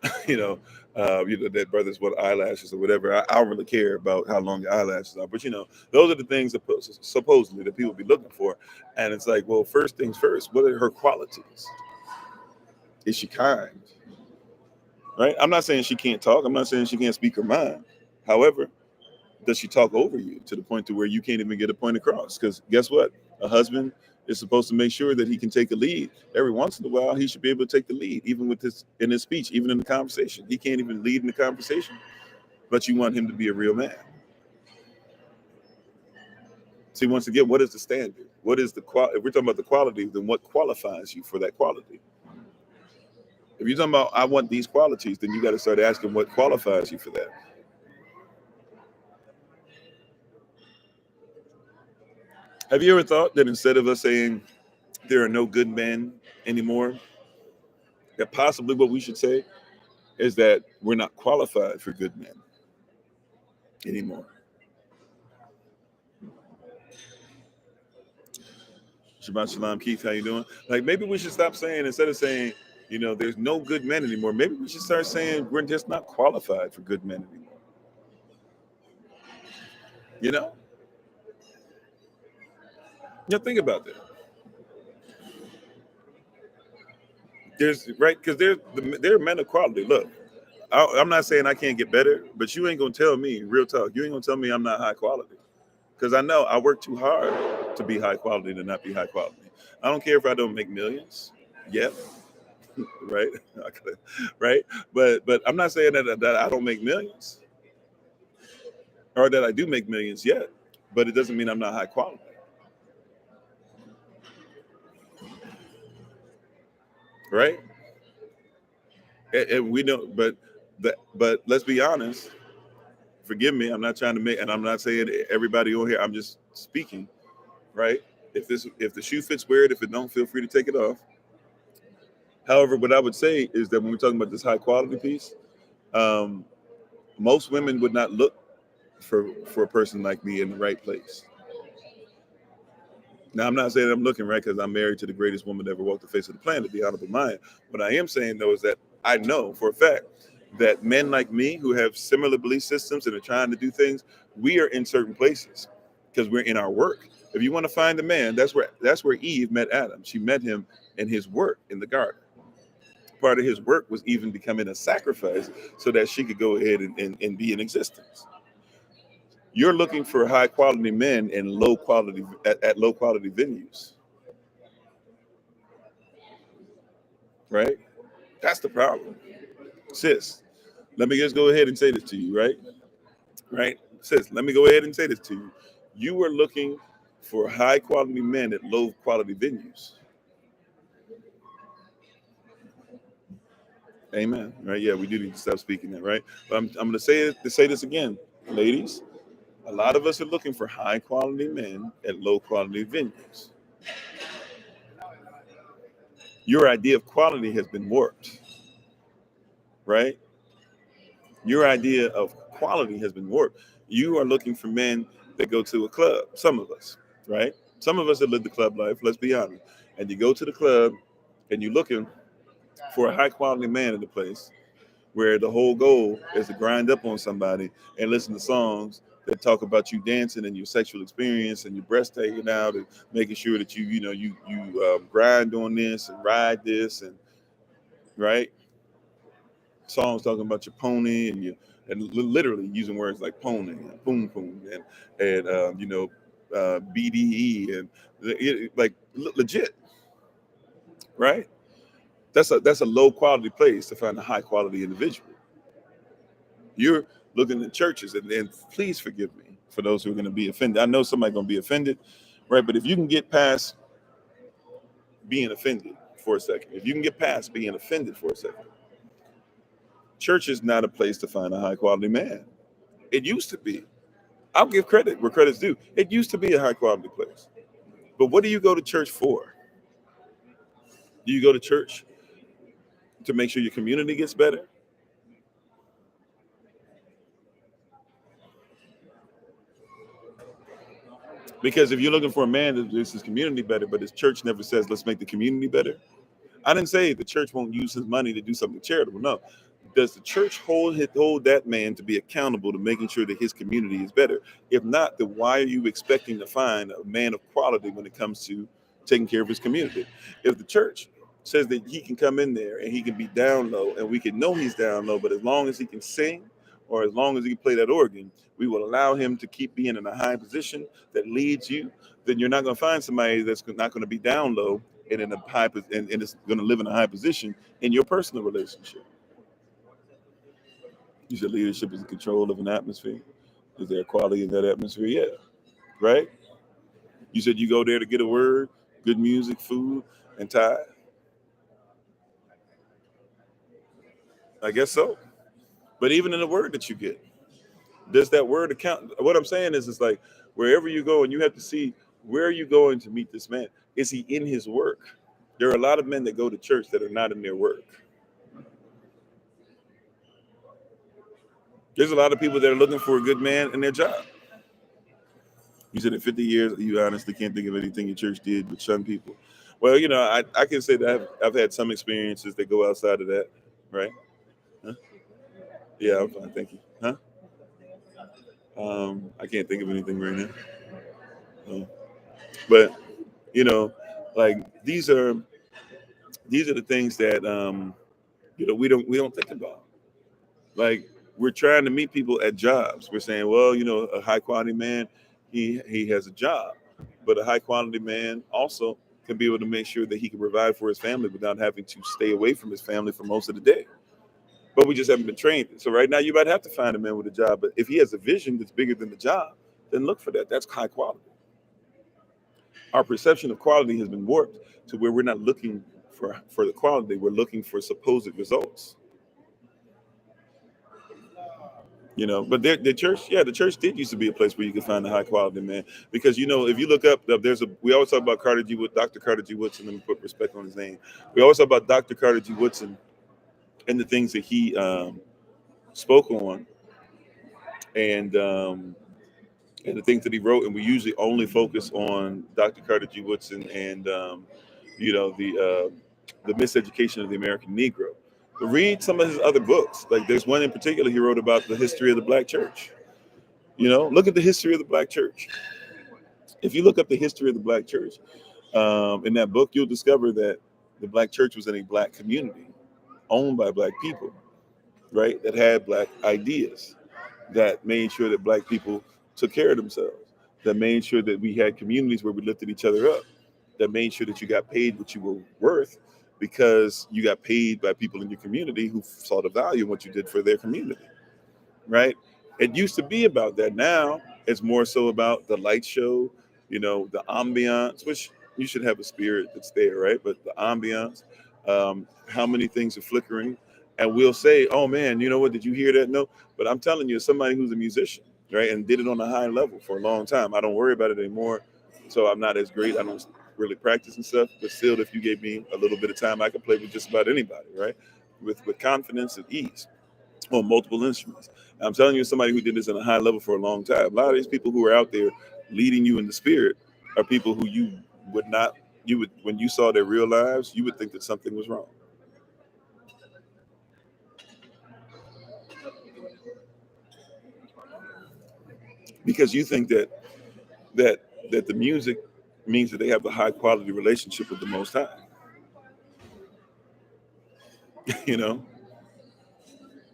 that brothers want eyelashes or whatever. I don't really care about how long your eyelashes are, but those are the things that supposedly that people be looking for, and it's like, well, first things first. What are her qualities? Is she kind? Right? I'm not saying she can't talk. I'm not saying she can't speak her mind. However, does she talk over you to the point to where you can't even get a point across? Because guess what? A husband is supposed to make sure that he can take a lead. Every once in a while, he should be able to take the lead, even with in his speech, even in the conversation. He can't even lead in the conversation, but you want him to be a real man. See, once again, what is the standard? What is the quality? If we're talking about the quality, then what qualifies you for that quality? If you're talking about I want these qualities, then you got to start asking what qualifies you for that. Have you ever thought that instead of us saying there are no good men anymore, that possibly what we should say is that we're not qualified for good men anymore? Shabbat Shalom, Keith, how you doing? Like, maybe we should stop saying, instead of saying, there's no good men anymore, maybe we should start saying we're just not qualified for good men anymore. You know? Think about that. Because there are men of quality. Look, I'm not saying I can't get better, but you ain't gonna tell me, real talk, you ain't gonna tell me I'm not high quality. Because I know I work too hard to be high quality to not be high quality. I don't care if I don't make millions yet, right? Right? But I'm not saying that I don't make millions or that I do make millions yet, but it doesn't mean I'm not high quality. Right? And we don't, but let's be honest. Forgive me, I'm not trying to make, and I'm not saying everybody on here, I'm just speaking, right? If the shoe fits, wear it. If it don't, feel free to take it off. However, what I would say is that when we're talking about this high quality piece, um, most women would not look for a person like me in the right place. Now, I'm not saying I'm looking right because I'm married to the greatest woman that ever walked the face of the planet, the Honorable Maya. What I am saying, though, is that I know for a fact that men like me who have similar belief systems and are trying to do things, we are in certain places because we're in our work. If you want to find a man, that's where Eve met Adam. She met him in his work in the garden. Part of his work was even becoming a sacrifice so that she could go ahead and be in existence. You're looking for high quality men in low quality at low quality venues, right? That's the problem. Sis, let me just go ahead and say this to you, right? Right? Sis, let me go ahead and say this to you. You were looking for high quality men at low quality venues. Amen. Right? Yeah, we do need to stop speaking that, right? But I'm going to say this again, ladies. A lot of us are looking for high quality men at low quality venues. Your idea of quality has been warped, right? Your idea of quality has been warped. You are looking for men that go to a club. Some of us, right? Some of us that live the club life. Let's be honest. And you go to the club, and you're looking for a high quality man in the place, where the whole goal is to grind up on somebody and listen to songs that talk about you dancing and your sexual experience and your breast taking out and making sure that you grind on this and ride this and right songs talking about your pony and literally using words like pony and poom poom and BDE and legit, right? That's a low quality place to find a high quality individual. You're looking at churches, and please forgive me for those who are going to be offended. I know somebody's going to be offended, right? But if you can get past being offended for a second, if you can get past being offended for a second, church is not a place to find a high quality man. It used to be. I'll give credit where credit's due. It used to be a high quality place. But what do you go to church for? Do you go to church to make sure your community gets better? Because if you're looking for a man that makes his community better, but his church never says, let's make the community better. I didn't say the church won't use his money to do something charitable. No. Does the church hold that man to be accountable to making sure that his community is better? If not, then why are you expecting to find a man of quality when it comes to taking care of his community? If the church says that he can come in there and he can be down low and we can know he's down low, but as long as he can sing or as long as he can play that organ, we will allow him to keep being in a high position that leads you, then you're not going to find somebody that's not going to be down low and in a and is going to live in a high position in your personal relationship. You said leadership is the control of an atmosphere. Is there quality in that atmosphere? Yeah, right. You said you go there to get a word, good music, food, and tithe. I guess so. But even in the word that you get, does that word account? What I'm saying is, it's like wherever you go, and you have to see where are you going to meet this man. Is he in his work? There are a lot of men that go to church that are not in their work. There's a lot of people that are looking for a good man in their job. You said in 50 years, you honestly can't think of anything your church did with shun people. Well, I can say that I've had some experiences that go outside of that, right? Huh? Yeah, I'm fine, thank you. Huh? I can't think of anything right now. But you know, like these are the things that we don't think about. Like we're trying to meet people at jobs. We're saying, well, a high quality man, he has a job, but a high quality man also can be able to make sure that he can provide for his family without having to stay away from his family for most of the day. But we just haven't been trained. So right now, you might have to find a man with a job. But if he has a vision that's bigger than the job, then look for that. That's high quality. Our perception of quality has been warped to where we're not looking for the quality. We're looking for supposed results. But the church, yeah, the church did used to be a place where you could find a high quality man. Because if you look up, we always talk about Dr. Carter G. Woodson. Let me put respect on his name. We always talk about Dr. Carter G. Woodson and the things that he spoke on, and the things that he wrote. And we usually only focus on Dr. Carter G. Woodson and the miseducation of the American Negro. But read some of his other books. Like there's one in particular he wrote about the history of the Black church. Look at the history of the Black church. If you look up the history of the Black church in that book, you'll discover that the Black church was in a Black community owned by Black people, right? That had Black ideas, that made sure that Black people took care of themselves, that made sure that we had communities where we lifted each other up, that made sure that you got paid what you were worth because you got paid by people in your community who saw the value in what you did for their community, right? It used to be about that. Now it's more so about the light show, the ambiance, which you should have a spirit that's there, right? But the ambiance, how many things are flickering, And we'll say, oh man, you know what, did you hear that note? But I'm telling you, as somebody who's a musician, right, and did it on a high level for a long time, I don't worry about it anymore. So I'm not as great. I don't really practice and stuff. But still, if you gave me a little bit of time, I could play with just about anybody, right? With confidence and ease on multiple instruments. I'm telling you, somebody who did this on a high level for a long time. A lot of these people who are out there leading you in the spirit are people who you would not, you would, when you saw their real lives, you would think that something was wrong. Because you think that that the music means that they have a high quality relationship with the Most High. You know.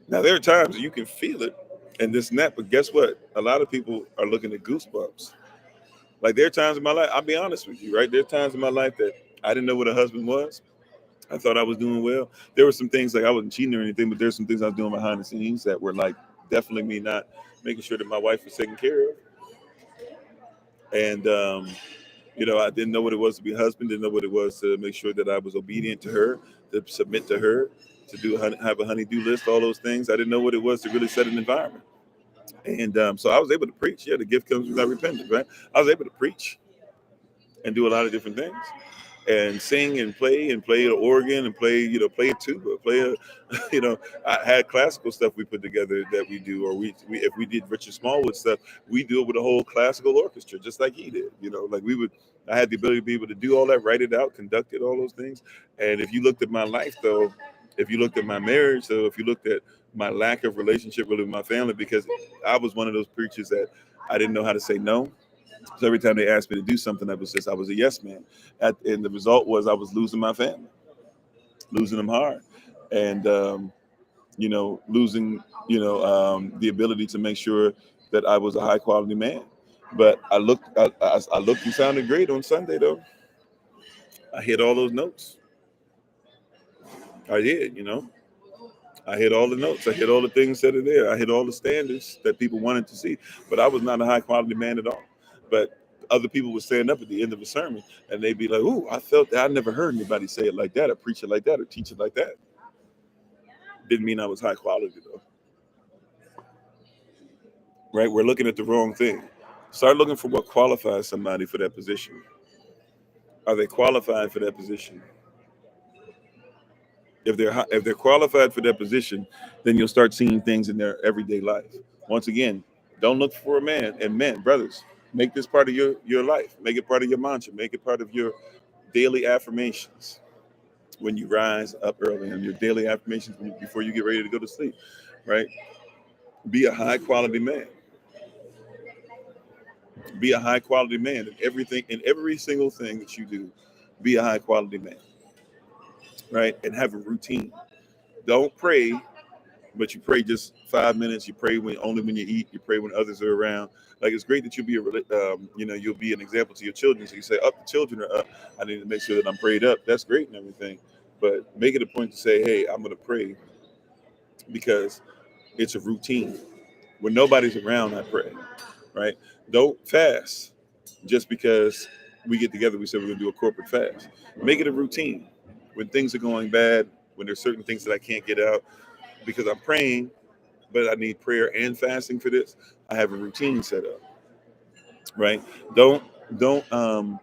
Now there are times you can feel it and this and that, but guess what? A lot of people are looking at goosebumps. Like there are times in my life, I'll be honest with you, right? There are times in my life that I didn't know what a husband was. I thought I was doing well. There were some things like I wasn't cheating or anything, but there's some things I was doing behind the scenes that were like definitely me not making sure that my wife was taken care of. And I didn't know what it was to be a husband, didn't know what it was to make sure that I was obedient to her, to submit to her, to have a honey-do list, all those things. I didn't know what it was to really set an environment. And so I was able to preach. Yeah, the gift comes without repentance, right? I was able to preach and do a lot of different things and sing and play the organ and play a tuba, play a, I had classical stuff we put together that we do, or we if we did Richard Smallwood stuff, we do it with a whole classical orchestra, just like he did, like I had the ability to be able to do all that, write it out, conduct it, all those things. And if you looked at my life though, if you looked at my marriage, so if you looked at my lack of relationship really with my family, because I was one of those preachers that I didn't know how to say no. So every time they asked me to do something, I was a yes man. And the result was I was losing my family, losing them hard, and losing the ability to make sure that I was a high quality man. But I looked and sounded great on Sunday though. I hit all those notes. I did. I hit all the notes. I hit all the things that are there. I hit all the standards that people wanted to see. But I was not a high quality man at all. But other people would stand up at the end of a sermon and they'd be like, "Ooh, I felt that. I never heard anybody say it like that, or preach it like that, or teach it like that." Didn't mean I was high quality though. Right? We're looking at the wrong thing. Start looking for what qualifies somebody for that position. Are they qualified for that position? If they're qualified for that position, then you'll start seeing things in their everyday life. Once again, don't look for a man. And men, brothers, make this part of your life. Make it part of your mantra. Make it part of your daily affirmations when you rise up early, and your daily affirmations before you get ready to go to sleep. Right? Be a high quality man. Be a high quality man in everything, in every single thing that you do. Be a high quality man. Right? And have a routine. Don't pray, but you pray just 5 minutes. You pray only when you eat. You pray when others are around. Like it's great that you'll be an example to your children. So you say, "Up, the children are up. I need to make sure that I'm prayed up." That's great and everything, but make it a point to say, "Hey, I'm going to pray because it's a routine. When nobody's around, I pray." Right? Don't fast just because we get together. We say we're going to do a corporate fast. Make it a routine. When things are going bad, when there's certain things that I can't get out because I'm praying, but I need prayer and fasting for this, I have a routine set up, right? Don't don't um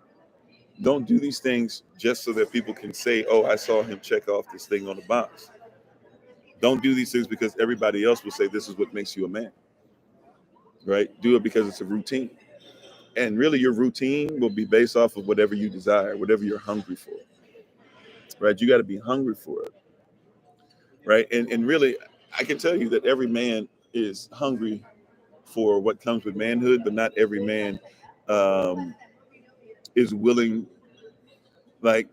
don't do these things just so that people can say, "Oh, I saw him check off this thing on the box." Don't do these things because everybody else will say this is what makes you a man, right? Do it because it's a routine. And really your routine will be based off of whatever you desire, whatever you're hungry for, right? You got to be hungry for it, right? And really, I can tell you that every man is hungry for what comes with manhood, but not every man um, is willing, like,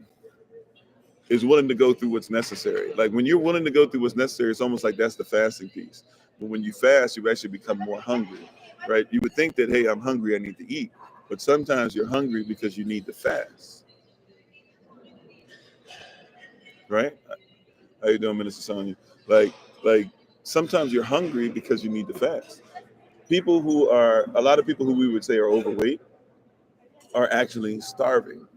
is willing to go through what's necessary. Like when you're willing to go through what's necessary, it's almost like that's the fasting piece. But when you fast, you actually become more hungry, right? You would think that, hey, I'm hungry, I need to eat. But sometimes you're hungry because you need to fast, right? How you doing, Minister Sonia? Like sometimes you're hungry because you need to fast. A lot of people who we would say are overweight are actually starving.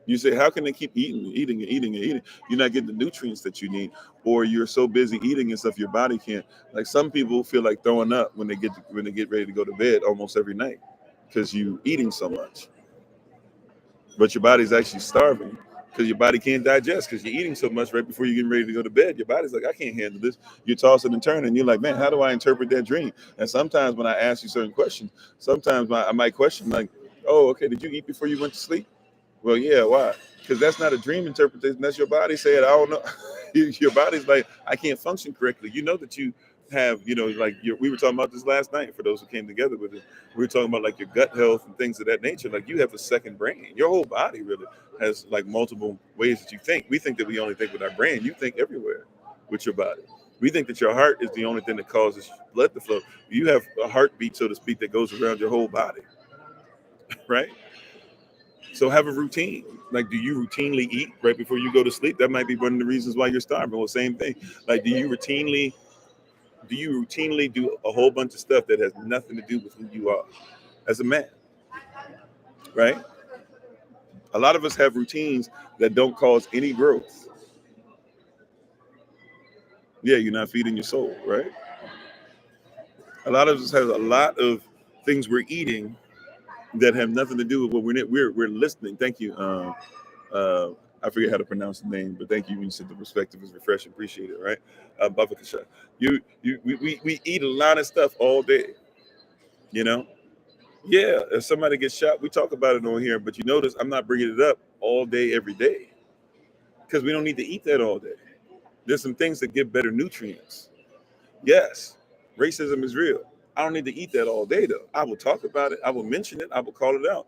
You say, how can they keep eating? You're not getting the nutrients that you need, or you're so busy eating and stuff your body can't. Like some people feel like throwing up when they get ready to go to bed almost every night because you eating so much, but your body's actually starving because your body can't digest because you're eating so much right before you're getting ready to go to bed. Your body's like, I can't handle this. You're tossing and turning. You're like, man, how do I interpret that dream? And sometimes when I ask you certain questions, sometimes I might question like, oh, okay, did you eat before you went to sleep? Well, yeah, why? Because that's not a dream interpretation. That's your body saying, I don't know. Your body's like, I can't function correctly. You know that you have, like we were talking about this last night for those who came together with it. We were talking about like your gut health and things of that nature. Like you have a second brain. Your whole body really has like multiple ways that you think. We think that we only think with our brain. You think everywhere with your body. We think that your heart is the only thing that causes blood to flow. You have a heartbeat, so to speak, that goes around your whole body, right? So have a routine. Like, do you routinely eat right before you go to sleep? That might be one of the reasons why you're starving. Well, same thing. Like, do you routinely do a whole bunch of stuff that has nothing to do with who you are as a man, right? A lot of us have routines that don't cause any growth. Yeah, you're not feeding your soul, right? A lot of us have a lot of things we're eating that have nothing to do with what we're listening. Thank you. Uh, I forget how to pronounce the name, but thank you. When you said the perspective is refreshing, appreciate it, right? Bavakasha. We eat a lot of stuff all day, you know? Yeah, if somebody gets shot, we talk about it on here, but you notice I'm not bringing it up all day, every day, because we don't need to eat that all day. There's some things that give better nutrients. Yes, racism is real. I don't need to eat that all day, though. I will talk about it. I will mention it. I will call it out.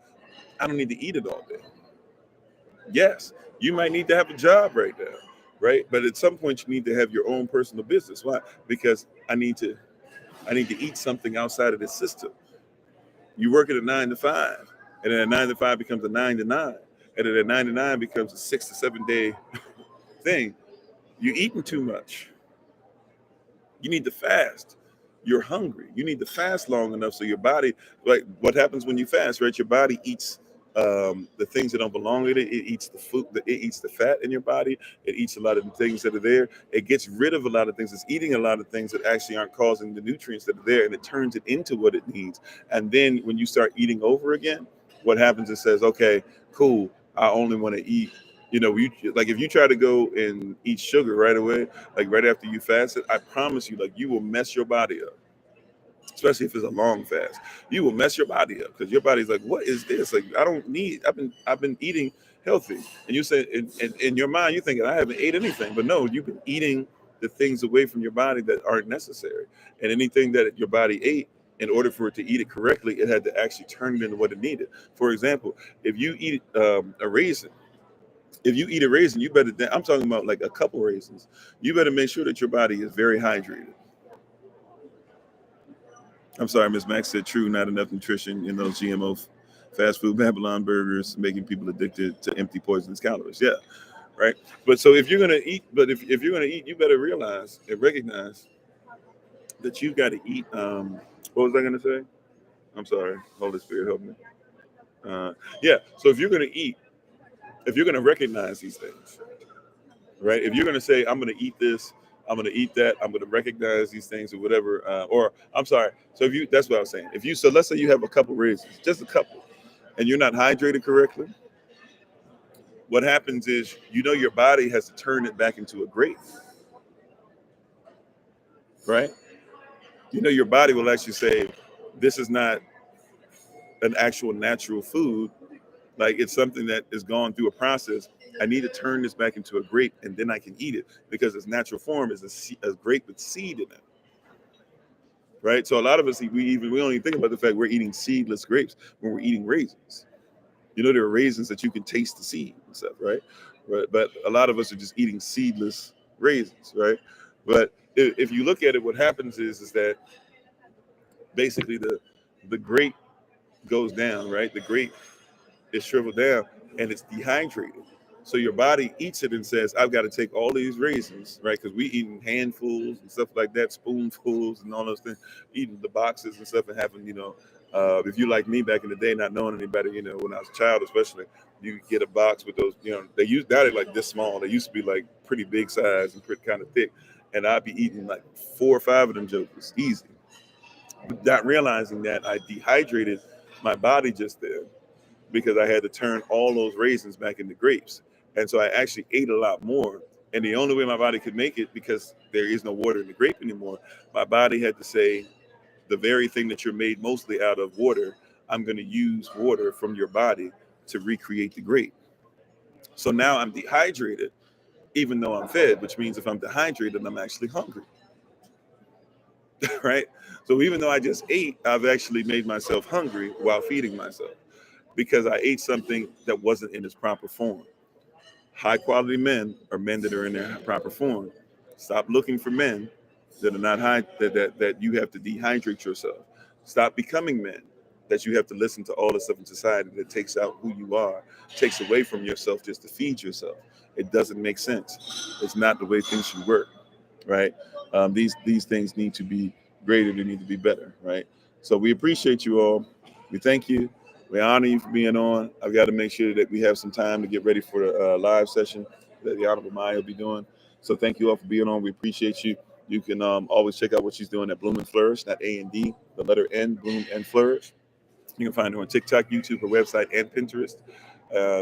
I don't need to eat it all day. Yes, you might need to have a job right now, right? But at some point you need to have your own personal business. Why? Because I need to eat something outside of this system. You work at a 9 to 5, and then a 9 to 5 becomes a 9 to 9, and then a 9 to 9 becomes a 6 to 7 day thing. You're eating too much. You need to fast. You're hungry. You need to fast long enough so your body, like what happens when you fast, right? Your body eats the things that don't belong in it. It eats the food, it eats the fat in your body. It eats a lot of the things that are there. It gets rid of a lot of things. It's eating a lot of things that actually aren't causing the nutrients that are there, and it turns it into what it needs. And then when you start eating over again, what happens is says, okay, cool. I only want to eat. Like if you try to go and eat sugar right away, like right after you fasted, I promise you, like you will mess your body up, especially if it's a long fast. You will mess your body up because your body's like, what is this? Like I don't need. I've been eating healthy, and you say in your mind you're thinking I haven't ate anything, but no, you've been eating the things away from your body that aren't necessary, and anything that your body ate. In order for it to eat it correctly, it had to actually turn it into what it needed. For example, if you eat a raisin, you better. I'm talking about like a couple raisins. You better make sure that your body is very hydrated. I'm sorry, Miss Max said true. Not enough nutrition in those GMO fast food Babylon burgers, making people addicted to empty, poisonous calories. Yeah, right. But so if you're gonna eat, if you're gonna eat, you better realize and recognize that you've got to eat. What was I gonna say? I'm sorry. Holy Spirit, help me. Yeah. So if you're gonna eat, if you're gonna recognize these things, right? If you're going to say, I'm going to eat this, I'm going to eat that, I'm going to recognize these things or whatever, or I'm sorry. So that's what I was saying. So let's say you have a couple raisins, just a couple, and you're not hydrated correctly, what happens is, your body has to turn it back into a grape, right? Your body will actually say, this is not an actual natural food. Like it's something that is gone through a process. I need to turn this back into a grape and then I can eat it because its natural form is a grape with seed in it, right? So a lot of us, we don't even think about the fact we're eating seedless grapes when we're eating raisins. There are raisins that you can taste the seed and stuff, right? But a lot of us are just eating seedless raisins, right? But if you look at it, what happens is that basically the grape goes down, right? The grape is shriveled down and it's dehydrated. So your body eats it and says, I've got to take all these raisins, right? Because we eating handfuls and stuff like that, spoonfuls and all those things, eating the boxes and stuff and having, If you like me back in the day, not knowing anybody, when I was a child, especially, you could get a box with those, now they're like this small. They used to be like pretty big size and pretty kind of thick. And I'd be eating like 4 or 5 of them jokers, easy. But not realizing that I dehydrated my body just there because I had to turn all those raisins back into grapes. And so I actually ate a lot more. And the only way my body could make it, because there is no water in the grape anymore, my body had to say, the very thing that you're made mostly out of water, I'm going to use water from your body to recreate the grape. So now I'm dehydrated, even though I'm fed, which means if I'm dehydrated, I'm actually hungry. Right? So even though I just ate, I've actually made myself hungry while feeding myself because I ate something that wasn't in its proper form. High quality men are men that are in their proper form. Stop looking for men that are not high, that you have to dehydrate yourself. Stop becoming men that you have to listen to all the stuff in society that takes out who you are, takes away from yourself just to feed yourself. It doesn't make sense. It's not the way things should work, right? These things need to be greater. They need to be better, right? So we appreciate you all. We thank you. We honor you for being on. I've got to make sure that we have some time to get ready for the live session that the Honorable Maya will be doing. So thank you all for being on. We appreciate you. You can always check out what she's doing at Bloom and Flourish, not A&D, the letter N, Bloom and Flourish. You can find her on TikTok, YouTube, her website, and Pinterest.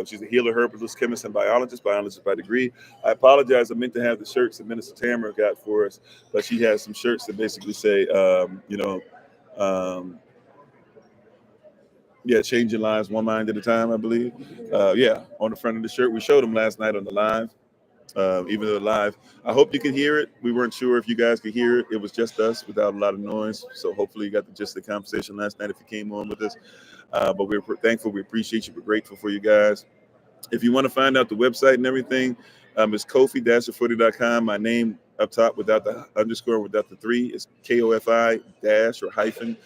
She's a healer, herbalist, chemist, and biologist by degree. I apologize. I meant to have the shirts that Minister Tamara got for us, but she has some shirts that basically say, changing lives one mind at a time, I believe. On the front of the shirt. We showed them last night on the live. Even though live, I hope you can hear it. We weren't sure if you guys could hear it. It was just us without a lot of noise. So hopefully you got the gist of the conversation last night if you came on with us. But we're thankful. We appreciate you. We're grateful for you guys. If you want to find out the website and everything, it's Kofi-Ofori.com. My name up top without the underscore, without the 3 is KOFI dash or hyphen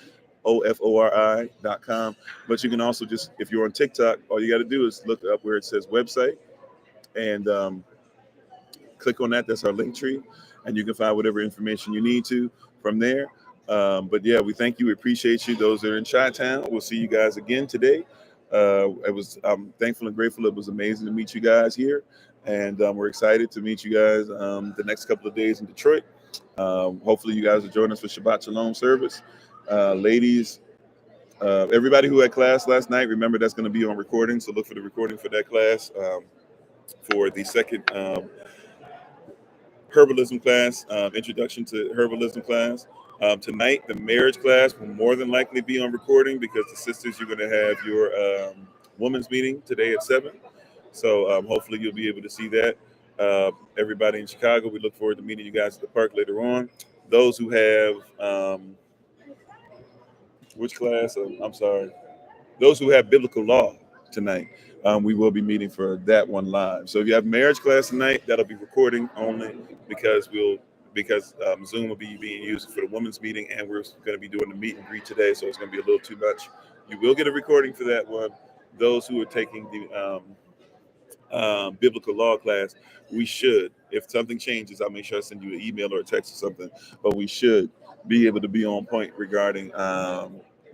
OFORI.com. But you can also just, if you're on TikTok, all you got to do is look up where it says website and click on that. That's our link tree. And you can find whatever information you need to from there. But yeah, we thank you. We appreciate you. Those that are in Chi-Town, we'll see you guys again today. I'm thankful and grateful. It was amazing to meet you guys here. And we're excited to meet you guys the next couple of days in Detroit. Hopefully you guys will join us for Shabbat Shalom service. Ladies, everybody who had class last night, remember that's going to be on recording. So look for the recording for that class for the second herbalism class, introduction to herbalism class. Tonight, the marriage class will more than likely be on recording because the sisters, you're going to have your women's meeting today at 7. So hopefully you'll be able to see that. Everybody in Chicago, we look forward to meeting you guys at the park later on. Those who have, which class? I'm sorry. Those who have biblical law tonight, we will be meeting for that one live. So if you have marriage class tonight, that'll be recording only because Zoom will be being used for the women's meeting, and we're going to be doing the meet and greet today, so it's going to be a little too much. You will get a recording for that one. Those who are taking the biblical law class, we should, if something changes, I'll make sure I send you an email or a text or something, but we should be able to be on point regarding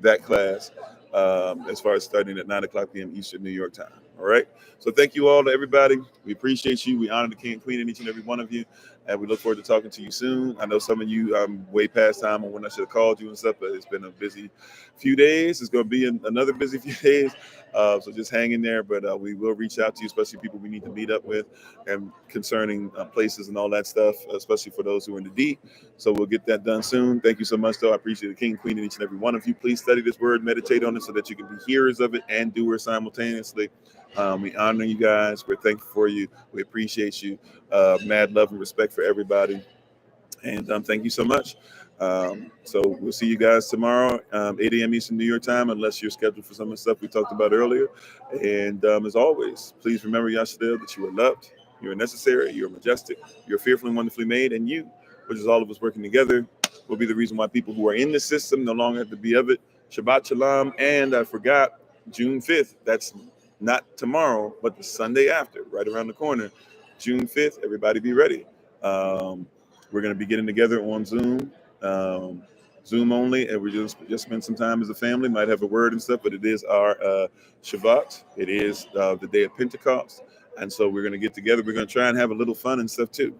that class as far as starting at 9:00 p.m. Eastern New York time. All right. So thank you all to everybody. We appreciate you. We honor the king and queen in each and every one of you. And we look forward to talking to you soon. I know some of you, I'm way past time on when I should have called you and stuff, but it's been a busy few days. It's going to be another busy few days. So just hang in there. But we will reach out to you, especially people we need to meet up with and concerning places and all that stuff, especially for those who are in the D. So we'll get that done soon. Thank you so much, though. I appreciate the king and queen in each and every one of you. Please study this word, meditate on it so that you can be hearers of it and doers simultaneously. We honor you guys. We're thankful for you. We appreciate you. Mad love and respect for everybody. And thank you so much. So we'll see you guys tomorrow, 8 a.m. Eastern New York time, unless you're scheduled for some of the stuff we talked about earlier. And as always, please remember, Yashadil, that you are loved, you are necessary, you're majestic, you're fearfully and wonderfully made, and you, which is all of us working together, will be the reason why people who are in the system no longer have to be of it. Shabbat Shalom. And I forgot, June 5th, that's not tomorrow, but the Sunday after, right around the corner, June 5th, everybody be ready. We're going to be getting together on Zoom Zoom only, and we just spend some time as a family. Might have a word and stuff, but it is our Shabbat. It is the day of Pentecost, and so we're going to get together. We're going to try and have a little fun and stuff too.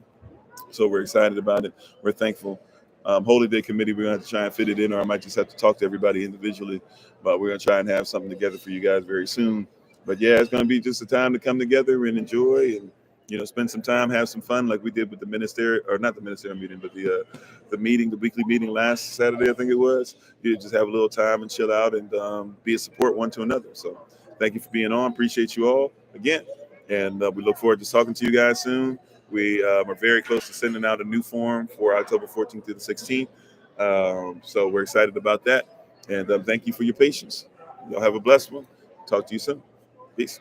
So we're excited about it. We're thankful. Holy Day Committee, we're going to have to try and fit it in, or I might just have to talk to everybody individually. But we're going to try and have something together for you guys very soon. But yeah, it's going to be just a time to come together and enjoy and, spend some time, have some fun like we did with the ministerial, or not the ministerial meeting, but the meeting, the weekly meeting last Saturday, I think it was. You just have a little time and chill out and be a support one to another. So thank you for being on. Appreciate you all again. And we look forward to talking to you guys soon. We are very close to sending out a new form for October 14th through the 16th. So we're excited about that. And thank you for your patience. Y'all have a blessed one. Talk to you soon. Peace.